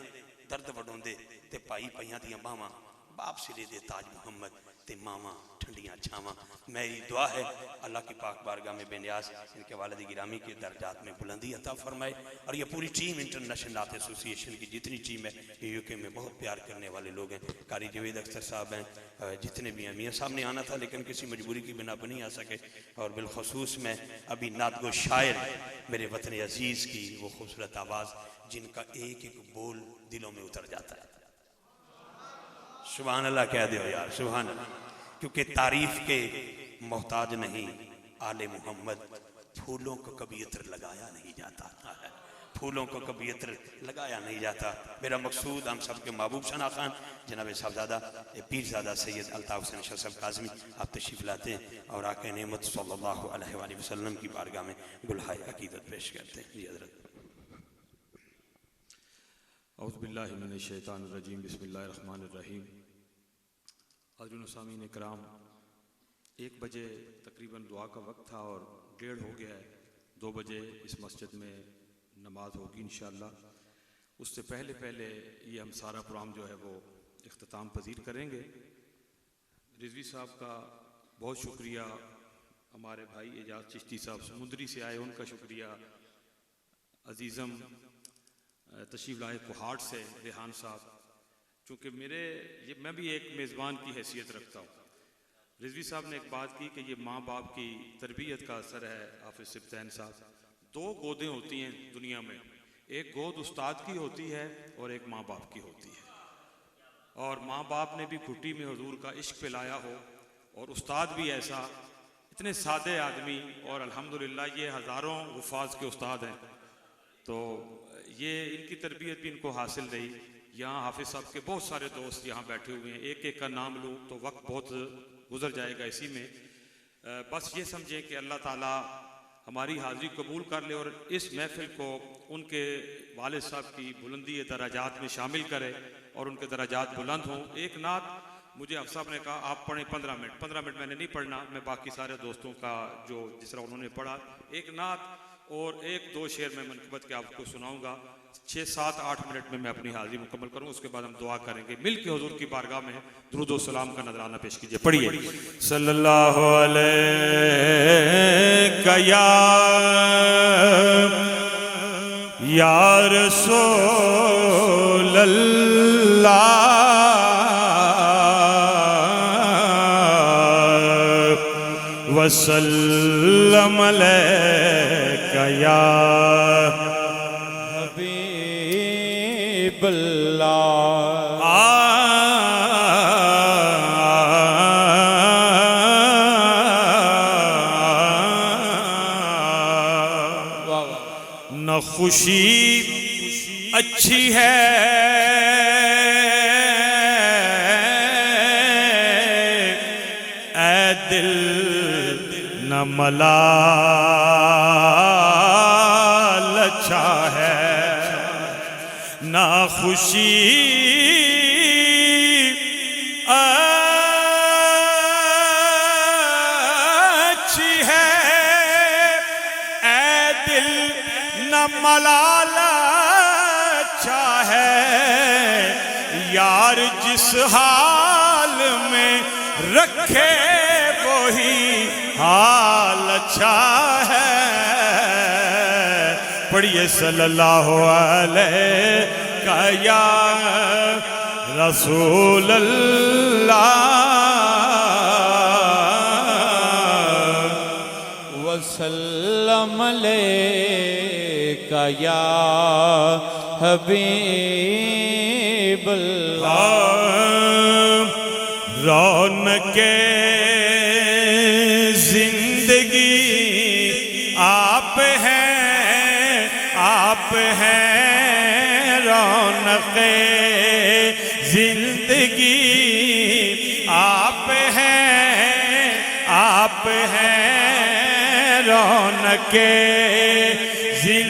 दर्द वडोंदे ते पाई पाइयां दियां बावां बाप सिरे दे ताज मोहम्मद ते मामा ठंडियां छावां। मेरी दुआ है अल्लाह की पाक बारगाह में बेनियाज इनके वालिद गिरामी के दर्जात में बुलंदी अता फरमाए। और ये पूरी टीम इंटरनेशनल नात एसोसिएशन की जितनी टीम है, ये यूके में बहुत प्यार करने वाले लोग हैं। कारी जवेद अख्तर साहब हैं, जितने भी हैं। मियाँ साहब ने आना था लेकिन किसी मजबूरी की बिना पर नहीं आ सके। और बिलखसूस में अभी नातगो शायर मेरे वतन अजीज़ की वो खूबसूरत आवाज़ जिनका एक एक बोल दिलों में उतर जाता है। सुभान अल्लाह कह दो यार, सुभान अल्लाह। क्योंकि तारीफ के मोहताज नहीं आले मोहम्मद, फूलों को कभी इत्र लगाया नहीं जाता, फूलों को कभी इत्र लगाया नहीं जाता। मेरा मकसूद हम सब के महबूब सना खान जनाब साहबजादा पीरजादा सैयद अल्ताफ़ हुसैन शाह साहब काज़मी आप तशरीफ़ लाते हैं और आक़ा नेमत सल्लल्लाहु अलैहि वसल्लम की बारगाह में गुलहाए अक़ीदत पेश करते हैं। जी हज़रत। औज़ुबिल्लाहि मिनश्शैतानिर्रजीम, बिस्मिल्लाहिर्रहमानिर्रहीम। हज़रत सामीन इकराम, 1 बजे तकरीबन दुआ का वक्त था और 1:30 हो गया है। 2 बजे इस मस्जिद में नमाज होगी इंशाअल्लाह। उससे पहले ये हम सारा प्रोग्राम जो है वो इख्तिताम पजीर करेंगे। रिजवी साहब का बहुत शुक्रिया, हमारे भाई एजाज चिश्ती साहब समुद्री से आए, उनका शुक्रिया। अजीज़म तशरीफ़ लाए कुहाट से रेहान साहब, चूँकि मैं भी एक मेज़बान की हैसियत रखता हूँ। रिजवी साहब ने एक बात की कि ये माँ बाप की तरबियत का असर है। हाफिज़ सिब्तैन साहब, 2 गोदें होती हैं दुनिया में, एक गोद उस्ताद की होती है और एक माँ बाप की होती है। और माँ बाप ने भी घुट्टी में हुजूर का इश्क पिलाया हो, और उस्ताद भी ऐसा, इतने सादे आदमी, और अल्हम्दुलिल्लाह ये हज़ारों हुफ़ाज़ के उस्ताद हैं। तो ये इनकी तरबियत भी इनको हासिल रही। यहाँ हाफिज़ साहब के बहुत सारे दोस्त यहाँ बैठे हुए हैं, एक एक का नाम लूँ तो वक्त बहुत गुजर जाएगा इसी में। बस ये समझें कि अल्लाह ताला हमारी हाज़िरी कबूल कर ले और इस महफ़िल को उनके वालिद साहब की बुलंदी दराजात में शामिल करे और उनके दराजात बुलंद हों। एक नात मुझे अफ़ साहब ने कहा आप पढ़ें 15 मिनट मैंने नहीं पढ़ना, मैं बाकी सारे दोस्तों का जो जिस तरह उन्होंने पढ़ा, एक नात और 1-2 शेर में मनक़बत के आपको सुनाऊंगा। 6-7-8 मिनट में मैं अपनी हाज़िरी मुकम्मल करूँ, उसके बाद हम दुआ करेंगे। मिल के हुज़ूर की बारगाह में दुरूद व सलाम का नजराना पेश कीजिए। पढ़िए सल्लल्लाहु अलैहि या रसूल अल्लाह वसल्लम अलैका या हबीबल्लाह। न खुशी अच्छी है ऐ दिल, न मलाल अच्छा है, ना खुशी अच्छी है ऐ दिल, न मलाल अच्छा है, यार जिस हाल में रखे वही हाल अच्छा है। पढ़िए सल्लल्लाहु अलैहि या रसूल अल्लाह वसल्लम अलैका या हबीबल्लाह। रौनके जिंदगी आप हैं रौनके जिंदगी आप हैं रौनके जिंदगी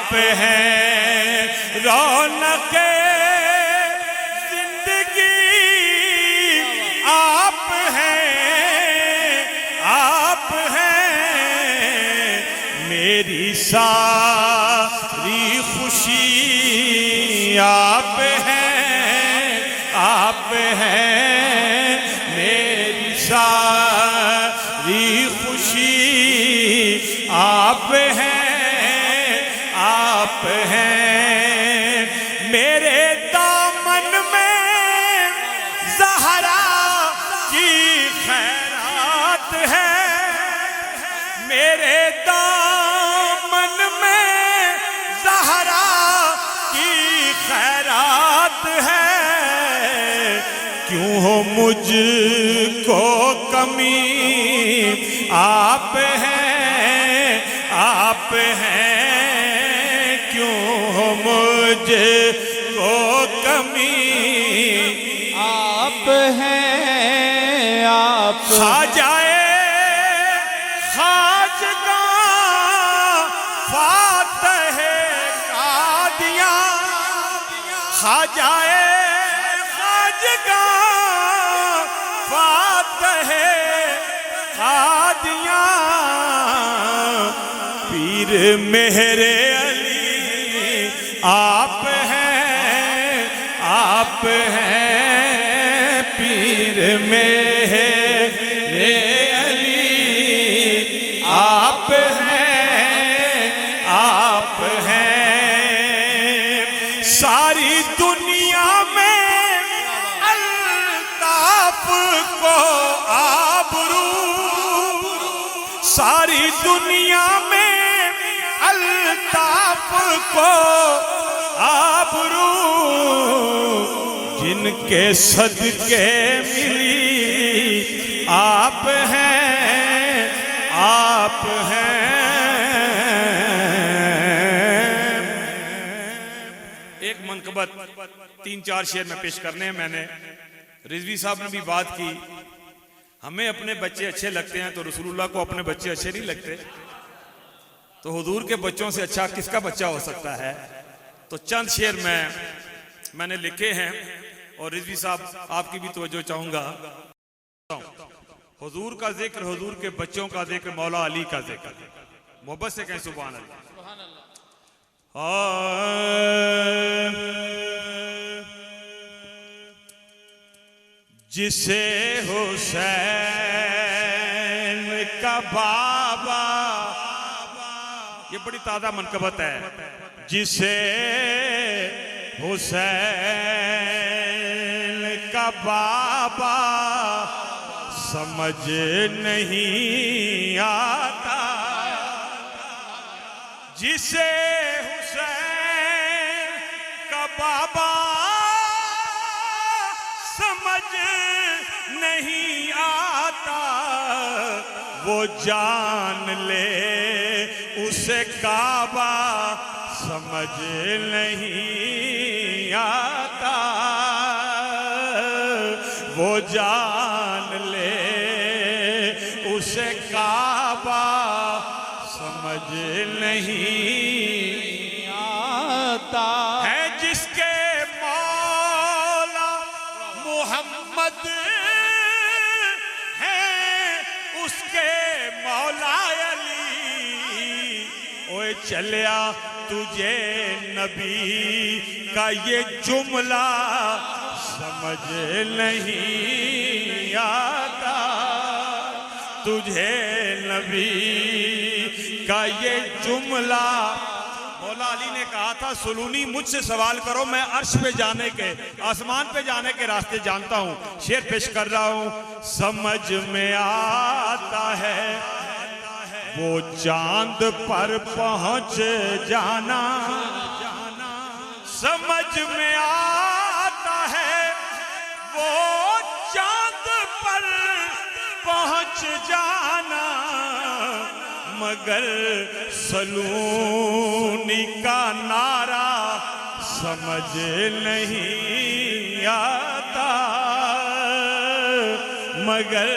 आप हैं रौनक जिंदगी, आप हैं मेरी सारी खुशी, आप हैं मेरी सारी खुशी, आप हैं मेरे दामन में ज़हरा की खैरात है, मेरे दामन में ज़हरा की खैरात है। क्यों हो मुझको कमी, आप हैं क्यों हो मुझको कमी, आप हैं आप खा जाए खाजगां फातह कादियां, खा जाए खाजगां फातह कादियां, पीर मेरे अली आप हैं पीर मेरे अली, आप हैं सारी दुनिया में अल्ताफ को आबरू, सारी दुनिया में अल्ताफ को आबरू, जिनके सदके मिली, आप हैं एक मनकबत 3-4 शेर में पेश करने हैं मैंने। रिजवी साहब ने भी बात की, हमें अपने बच्चे अच्छे लगते हैं तो रसूलुल्लाह को अपने बच्चे अच्छे नहीं लगते, तो हुजूर के बच्चों से अच्छा किसका बच्चा हो सकता है। तो चंद शेर मैंने लिखे हैं और रिजवी साहब आपकी भी तवज्जो चाहूंगा। हुजूर का जिक्र, हुजूर के बच्चों का जिक्र, मौला अली का जिक्र, मोहब्बत से कहें सुभान अल्लाह। जिसे हुसैन का बाबा, ये बड़ी ताज़ा मनकबत है, जिसे हुसैन का बाबा समझ नहीं आता, जिसे हुसैन का बाबा समझ नहीं आता, वो जान ले उसे काबा समझ नहीं आता, वो जान ले उसे काबा समझ नहीं आता, है जिसके मौला मोहम्मद है उसके मौला अली, ओए चलिया तुझे नबी का ये जुमला समझ नहीं आता, तुझे नबी का ये जुमला। मौला अली ने कहा था, सुलूनी मुझसे सवाल करो, मैं अर्श पे जाने के, आसमान पे जाने के रास्ते जानता हूँ। शेर पेश कर रहा हूँ, समझ में आता है वो चांद पर पहुँच जाना, समझ में आता है वो चांद पर पहुँच जाना, मगर सलूनी का नारा समझ नहीं आता, मगर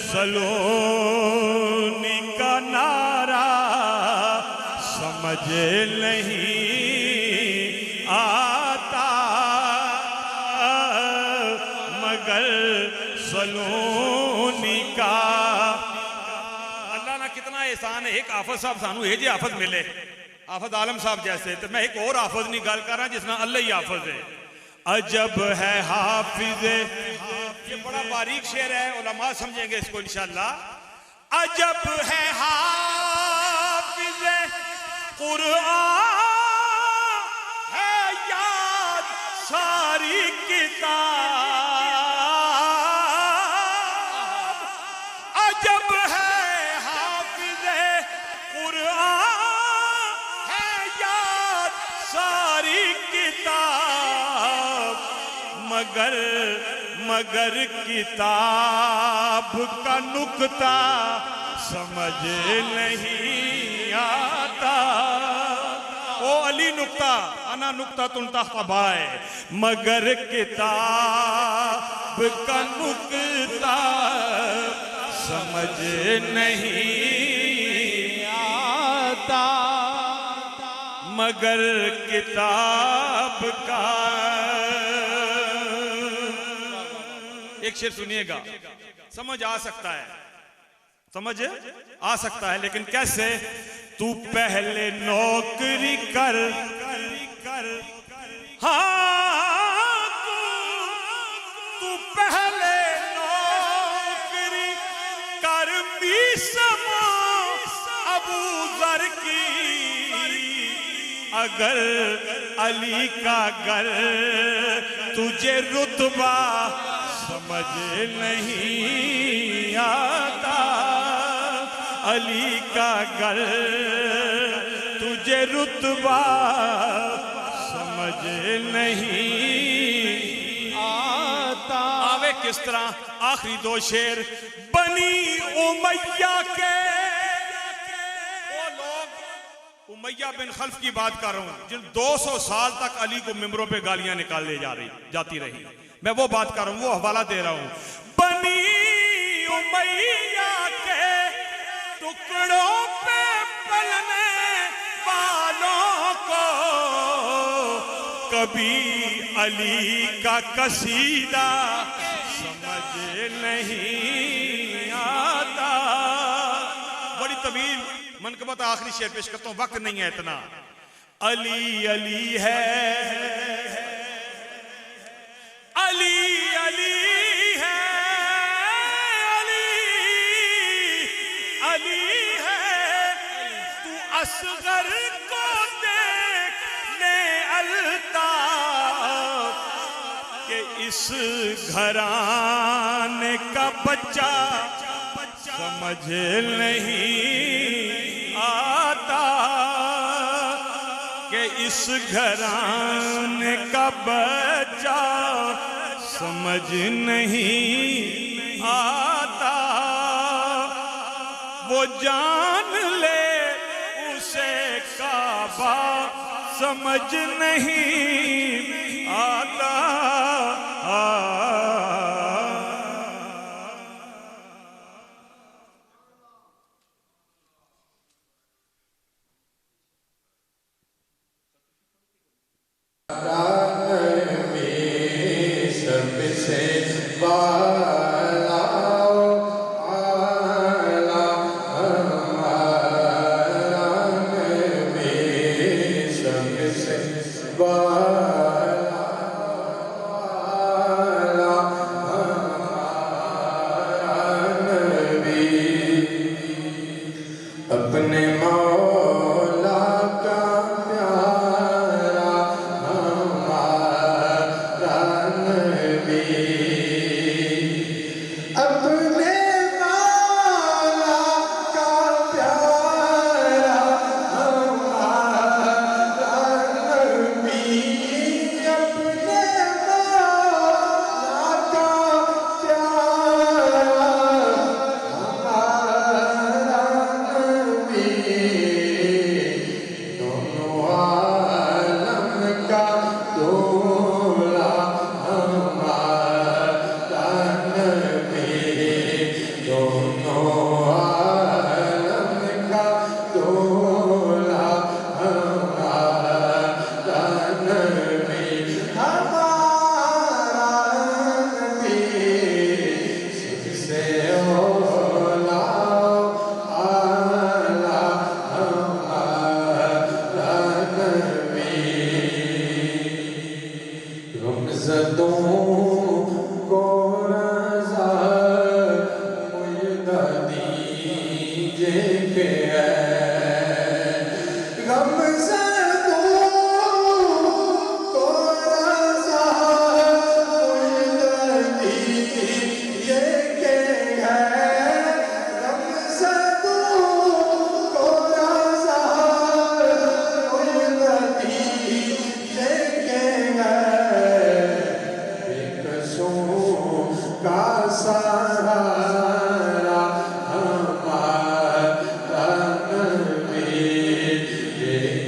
सलूनी का नारा समझ नहीं आता मगर सलोनी का। अल्लाह ना कितना एहसान है। एक आफत साहब सानू ये जे आफत मिले, आफत आलम साहब जैसे, तो मैं एक और आफत नहीं गल कर रहा जिसना अल्लाह ही आफत है। अजब है हाफिज़े, ये बड़ा बारीक शेर है, उलमा समझेंगे इसको इंशाअल्लाह। अजब है हाफिज़े कुरान है याद सारी किताब। अजब है हाफिज़े कुरान है याद सारी किताब मगर किताब का नुक्ता समझ नहीं आता। ओ अली नुक्ता अना नुक्ता तुम तख्तबाए, मगर किताब का नुक्ता समझ नहीं आता। मगर किताब का। एक शेर सुनिएगा, समझ आ सकता है, समझ आ सकता है, लेकिन कैसे? तू पहले नौकरी कर, हाँ तू पहले नौकरी कर बीसमा अबू ज़र की। अगर अली का घर तुझे रुतबा समझ नहीं आता। अली का घर तुझे रुतबा समझ नहीं आता। आवे किस तरह? आखिरी दो शेर। बनी उमैया के वो लोग, उमैया बिन खल्फ की बात कर रहा हूं, जिन 200 साल तक अली को मिंबरों पे गालियां निकाल ले जाती रही, मैं वो बात कर रहा हूं, वो हवाला दे रहा हूं। बनी उमैया के टुकड़ों पे पलने वालों को कभी अली का कसीदा समझ नहीं आता। बड़ी तवील मनकबत आखिरी शेर पेश करता हूं, वक्त नहीं है इतना। अली अली है, अली अली है, अली है। तू असगर को देखने अल्ताफ के इस घराने का बच्चा समझ नहीं आता। के इस घराने का बच्चा समझ नहीं आता। वो जान ले उसे काबा समझ नहीं आता। अपने मौला का प्यारा हम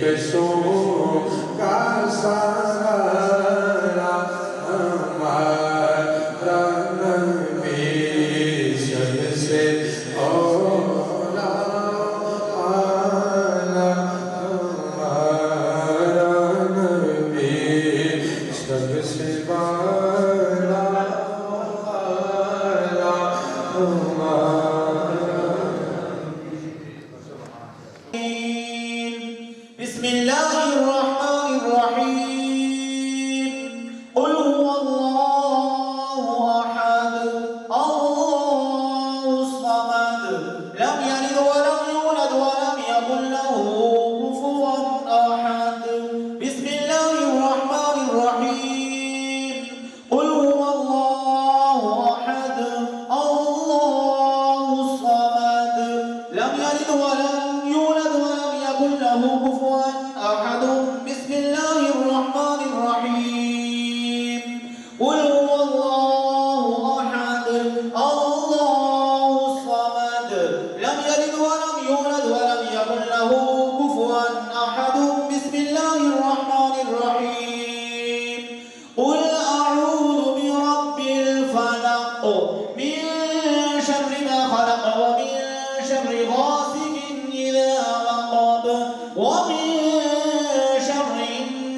कसों का सहारा हमारा नबी सबसे औला आला हमारा नबी सबसे बड़ा आला बिस्मिल्लाहिर्रहमानिर्रहीम कुल हुवल्लाहु अहद अल्लाहुस समद लम यलिद व लम यूलद व लम यकुल lahu कुफुवन अहद बिस्मिल्लाहिर्रहमानिर्रहीम कुल हुवल्लाहु अहद अल्लाहुस समद लम यलिद व लम यूलद व लम यकुल lahu कुफुवन अहद बिस्मिल्लाहिर्रहमानिर्रहीम कुल हुवल्लाहु अहद अल्लाहुस समद लम यलिद व लम यूलद व लम यकुल lahu कुफुवन अहद बिस्मिल्लाहिर्रहमानिर्रहीम कुल अऊज़ु बिरब्बिल फलaq min शर्रि मा खलaq व min शर्रि गासिकिन इज़ा वक़ब व min शर्रि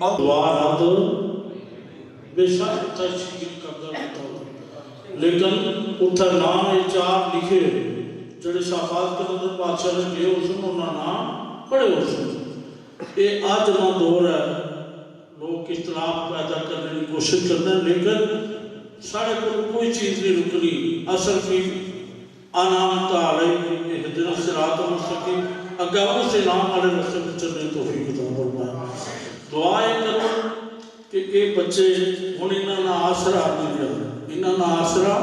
वारद बेशक तशकील करदा तो लेकिन उत्थे नाम चार लिखे जेडे शाहबाज के अंदर बादशाह ने गए उसने उन्होंने नाम पढ़े उसने ये आज ना दौर है लोग इख्तिलाफ पैदा करने की कोशिश करते हैं लेकिन साढ़े को कोई चीज़ नहीं रुकनी असल की अनामत अलैहिम सिरातुल मुस्तकीम अगर उस इनाम वाले रास्ते पर चलने तौफीक अता फरमाए दुआएं करो कि ये बच्चे हुण इन्हां आसरा नहीं रहा इन्हां आसरा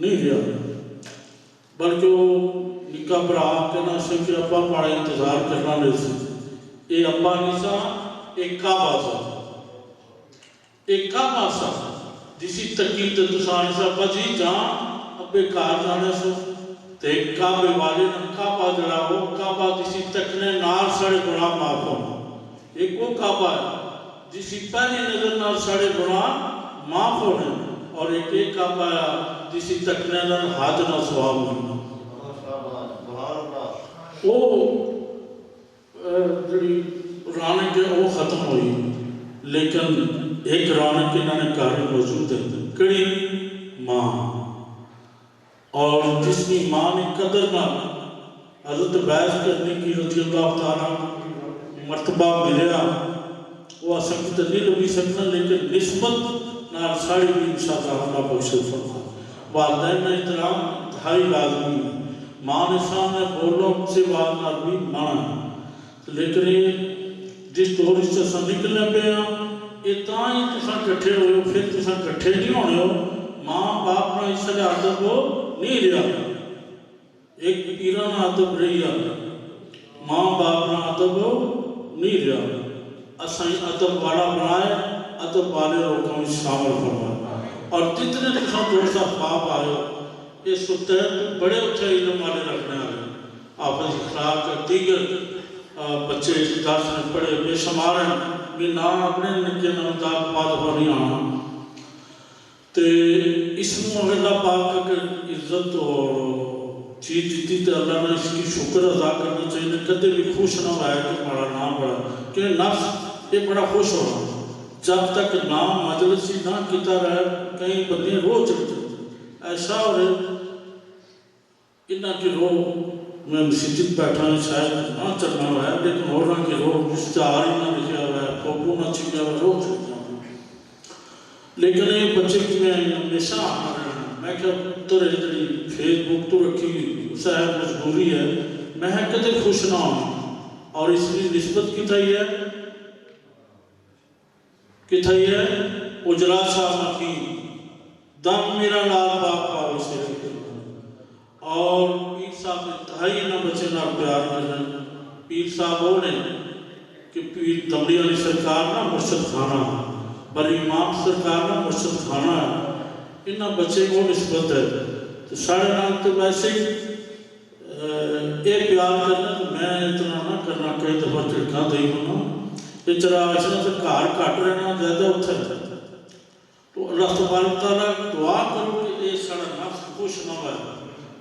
नहीं रहा बल्कि वो निका भरा कहना से कि अब्बा बड़ा इंतजार करना नहीं सी ये अब्बा नहीं सा एक काबा सा जिसी तकी तो तुसां सा अब्बा जी जां अबे घर जाने सो ते काबे वाले ने काबा जड़ा वो काबा किसी तकने नाल सारे गुनाह माफ होना। एक वो काबा है जिसी पहली नजर नाल सारे गुनाह माफ होने, और एक एक काबा है जिसी तकने नाल हाथ ना सवाब होना। वो जड़ी रौनक है वो खत्म हुई, लेकिन एक रौनक इन्होंने घर मौजूद है, कड़ी माँ, और जिसकी माँ ने कदर ना हजरत बैस करने की रजी अल्लाह ताला मर्तबा मिलया वो असंख्य तो नहीं लगी सकता, लेकिन निस्बत नाल साड़ी भी इंशाअल्लाह अल्लाह बख्शे फरमा। वालिदैन का एहतराम इंतहाई लाजमी है। माँ ने सामने बोलो से बाद नाल भी माना, लेकिन ये जिस दौर से अस निकलने पे ये ताई तुसा इकट्ठे हो, फिर तुसा इकट्ठे नहीं होने हो। माँ बाप ना इस अदब नहीं रहा, एक पीरा ना अदब रही है, माँ बाप ना अदब नहीं रहा। असा अदब वाला बनाए, अदब वाले लोगों में शामिल फरमाए। और जितने तुसा दोस्त बाप आए ये सुते बड़े उच्चे इल्म वाले रखने वाले, आपस इखलाक दीगर बच्चे दस ने पढ़े बेशुमार हैं भी ना अपने निके नमदार पाद हो नहीं आना। तो इसमें अल्लाह पाक अगर इज्जत और चीज दी तो अल्लाह ने इसकी शुक्र अदा करना चाहिए। कदे भी खुश ना होया कि बड़ा नाम बड़ा, कि नफ्स ये बड़ा खुश हो जब तक नाम मजलिस ही ना किता रहे, कई बंदे रो चलते ऐसा हो रहे इन्ना की रो मैं मस्जिद बैठा हूँ शायद ना चलना हुआ है, लेकिन और ना कि रो इश्तार ही ना लिखा हुआ है, फोटो ना छिपा हुआ, रो चलता हूँ। लेकिन ये बच्चे की मैं हमेशा मैं क्या तो जी फेसबुक तो रखी शायद मजबूरी है, मैं कदे खुश ना हूँ। और इसकी निस्बत कितनी है उजला साहब की दम मेरा लाल बाप पाओ से, और पीर साहब इंतहाई ना बच्चे ना प्यार करना। पीर साहब वो ने कि पीर दमड़ी वाली सरकार ना मुर्शद खाना, पर इमाम सरकार ना मुर्शद खाना है, इन्ना बच्चे को निस्बत है। तो साढ़े नाम तो वैसे ही ये प्यार करना, तो मैं इतना ना करना कई दफा झिड़का दई होना ये चला इसने तो घर घट रहना ज्यादा उत्थे। तो अल्लाह तबारक तआला दुआ करो कि ये सारा नफ्स खुश ना हो,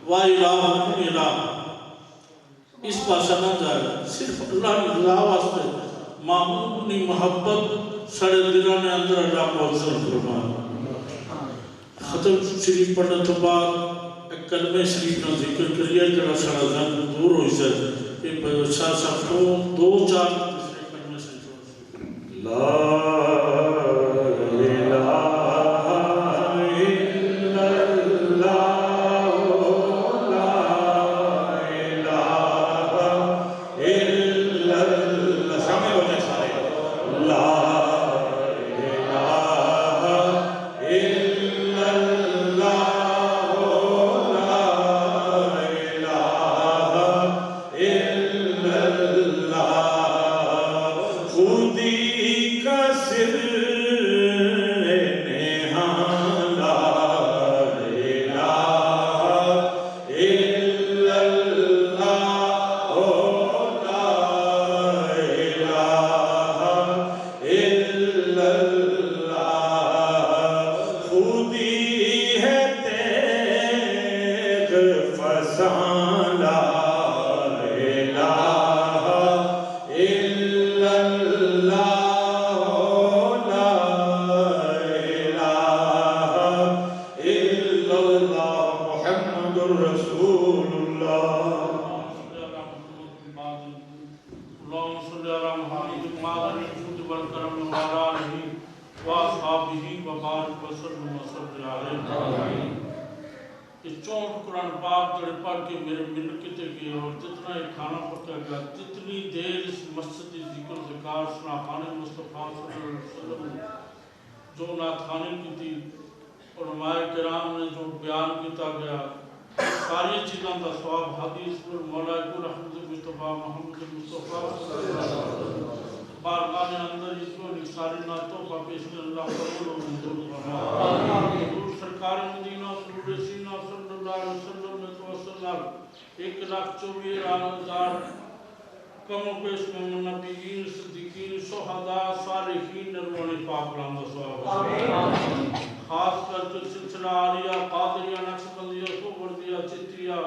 वाह इलाह इलाह इस पासा ना जाए, सिर्फ अल्लाह की रज़ा वास्ते महबूब की मोहब्बत सारे दिलों में अंदर अल्लाह को अफजल फरमाए। खत्म शरीफ पढ़ने तो बाद एक कलमे शरीफ का जिक्र करिए जरा सारा जन दूर हो जाए। ये शाह साहब को दो चार कलमे से जो नाथखानी की थी और हमारे किराम ने जो बयान किया गया सारी चीज़ों का स्वाब हदीस पर मौला को रहमत मुस्तफ़ा मोहम्मद मुस्तफ़ा बारगाह में अंदर इसको सारी नातों का पेश कर अल्लाह कबूल और मंजूर फरमाए। सरकार मदीना सल्लल्लाहु सल्लल्लाहु अलैहि वसल्लम ने तवसल 1,24,000 कमो पेश मोहम्मद नबीयीन सिद्दीकीन शुहदा सालिहीन नरवानी पाक रहमत सवाब आमीन। खास कर जो सिलसिला आलिया कादरिया नक्शबंदिया सुबर्दिया चित्तिया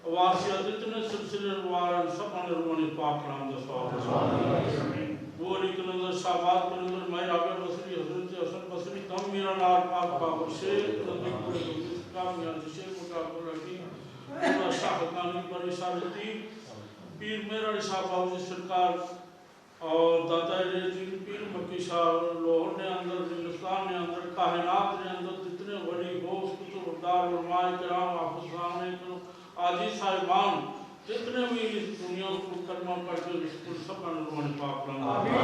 वासिया जितने सिलसिले वाले सब नरवानी पाक रहमत सवाब आमीन। वो निकलंदर शाबाद कलंदर मैं आगे बसरी हजरत हसन बसरी तम मेरा नार पाक पाक शेख नबी पूरे इसका मियां शेख मुकाबल रखी पूरा शाहकानी पर इशारती पीर मेरा साहब बाबू सरकार और दादा जी पीर मक्की शाह लाहौर ने अंदर हिंदुस्तान ने अंदर कायनात ने अंदर जितने वली गोश कुतुबदार उलमाए किराम हाफिज़ान आजी साहिबान जितने भी इस दुनिया को कलमा पढ़ के बिल्कुल सब अनुमान पाक आमीन।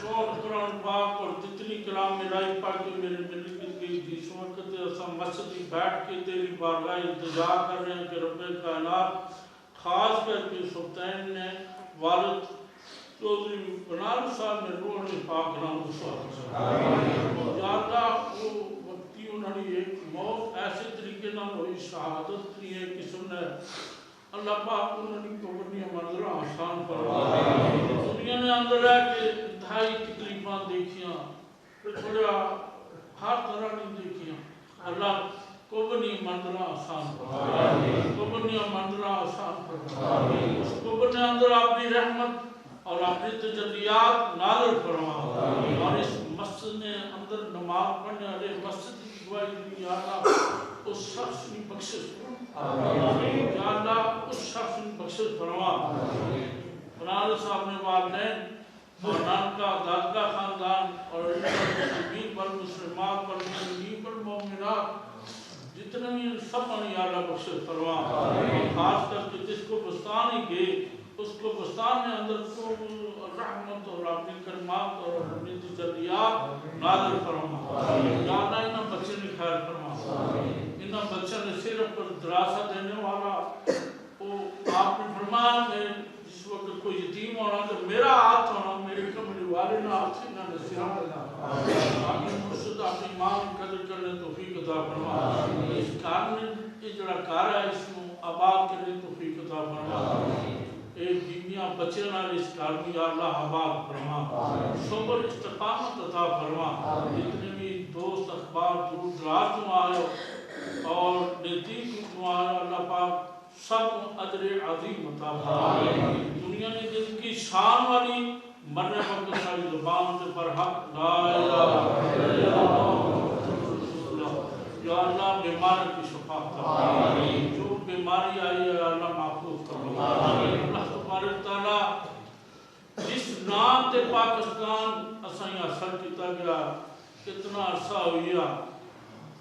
चौथ कुरान पाक और जितनी कलाम मिलाई पढ़ के मेरे मिलत की जिस वक्त असा मस्जिद में बैठ के तेरी बारगाह इंतजा कर रहे हैं कि रब्बे कायनात खास करके सुल्तान ने वालिद चौधरी बनारस साहब ने रूह में पाक नाम ज़्यादा वो वक्ती उन्होंने एक मौत ऐसे तरीके ना हुई शहादत की एक किस्म ने अल्लाह पाक उन्होंने कबरनी मंजरा आसान करवा दुनिया ने अंदर है कि इंतहाई तकलीफां देखियां थोड़ा हर तरह की देखियां अल्लाह कबरनी मंजरा आसान करवा कबरनी मंजरा आसान करवा उस कबर ने अंदर अपनी रहमत और अपनी तजल्लियात नाज़िल फरमा और इस मस्जिद ने अंदर नमाज पढ़ने वाले मस्जिद की दुआई दी या अल्लाह उस शख्स की बख्शिश आमीन या अल्लाह उस शख्स की बख्शिश फरमा बनारस साहब ने वालिदैन और नानका दादका खानदान और मुस्लिमीन पर मुस्लिमात पर मोमिनीन पर मोमिनात जितने भी सब ने या अल्लाह बख्शिश फरमा खास करके जिसको बुस्तान ही गए उसको बुस्तान में अंदर को रहमत और अपनी करमात और अपनी तजल्लियात नाज़िल फरमा या अल्लाह इन बच्चों ने खैर फरमा इन बच्चों ने सिर्फ पर दरासा देने वाला वो आपने फरमाया मैं जिस वक्त कोई यतीम होना तो मेरा हाथ होना मेरे कमरे वाले ना हाथ से ना नसीहा आपने मुर्शिद अपनी मां की कदर करने तौफीक अता फरमा इस कार ने ये जड़ा कार है इसको आबाद करने तौफीक अता फरमा एक बीबियां बच्चे नाल इस कार में या अल्लाह आबाद फरमा सबर इस्तिकामत अता फरमा जितने भी दोस्त अखबार दूर दराज में आए और नज़दीक में आए अल्लाह पाक सब अजर अजीम अता फरमा दुनिया ने जिनकी शान वाली मरने वक्त सारी जुबान से पर हक ला इलाहा इल्लल्लाह या अल्लाह बीमार की शिफा आमीन जो बीमारी आई है अल्लाह महफूज करो आमीन अल्लाह सुब्हान तआला जिस नाम ते पाकिस्तान असाई हासिल किया गया कितना अरसा हो गया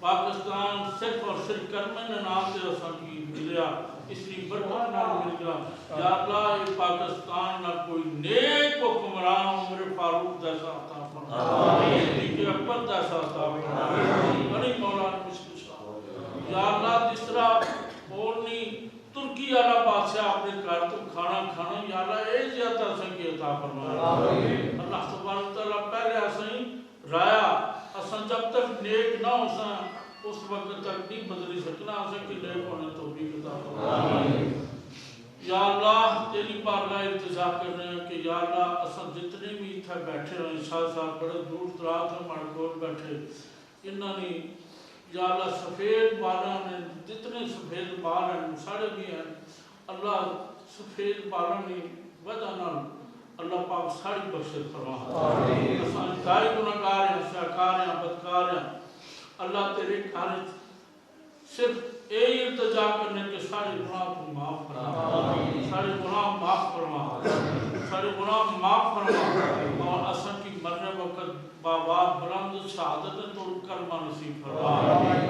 पाकिस्तान सिर्फ और सिर्फ कर्म ने नाम से असा की मिला इसलिए बरकत नाल मिल गया या अल्लाह ये पाकिस्तान ना कोई नेक हुक्मरान उमर फारूक जैसा अता फरमा आमीन के अकबर जैसा अता फरमा आमीन बड़ी मौलाना मुश्किल या अल्लाह जिस तरह बोलनी तुर्की वाला बादशाह अपने घर तो खाना खाना या अल्लाह ए ज्यादा संगी अता फरमा आमीन अल्लाह सुब्हान तआला पहले असई राया असन जब तक नेक ना होसा उस वक्त तक नहीं बदली सकना असन की नेक होने तौफीक अता फरमा आमीन या अल्लाह तेरी बारगाह इंतजार कर रहे हैं कि या अल्लाह असन जितने भी इत्थे बैठे हैं साथ साथ बड़े दूर दराज में हमारे कोल बैठे इन्होंने या अल्लाह सफ़ेद बालों ने जितने सफ़ेद बाल हैं सारे भी हैं अल्लाह सफ़ेद बालों की वजह नाल अल्लाह पाक सारी बख्शिश फरमा आमीन असां इंतहाई गुनाहगार हैं शाहकार हैं बदकार हैं अल्लाह तेरे घर सिर्फ यही इल्तिजा करने के सारे गुनाह को माफ़ फरमा आमीन सारे गुनाह माफ़ फरमा सारे गुनाह माफ़ फरमा और असां की मरने वक्त बाबा बुलंद शहादत तो कलमा नसीब फरमा आमीन।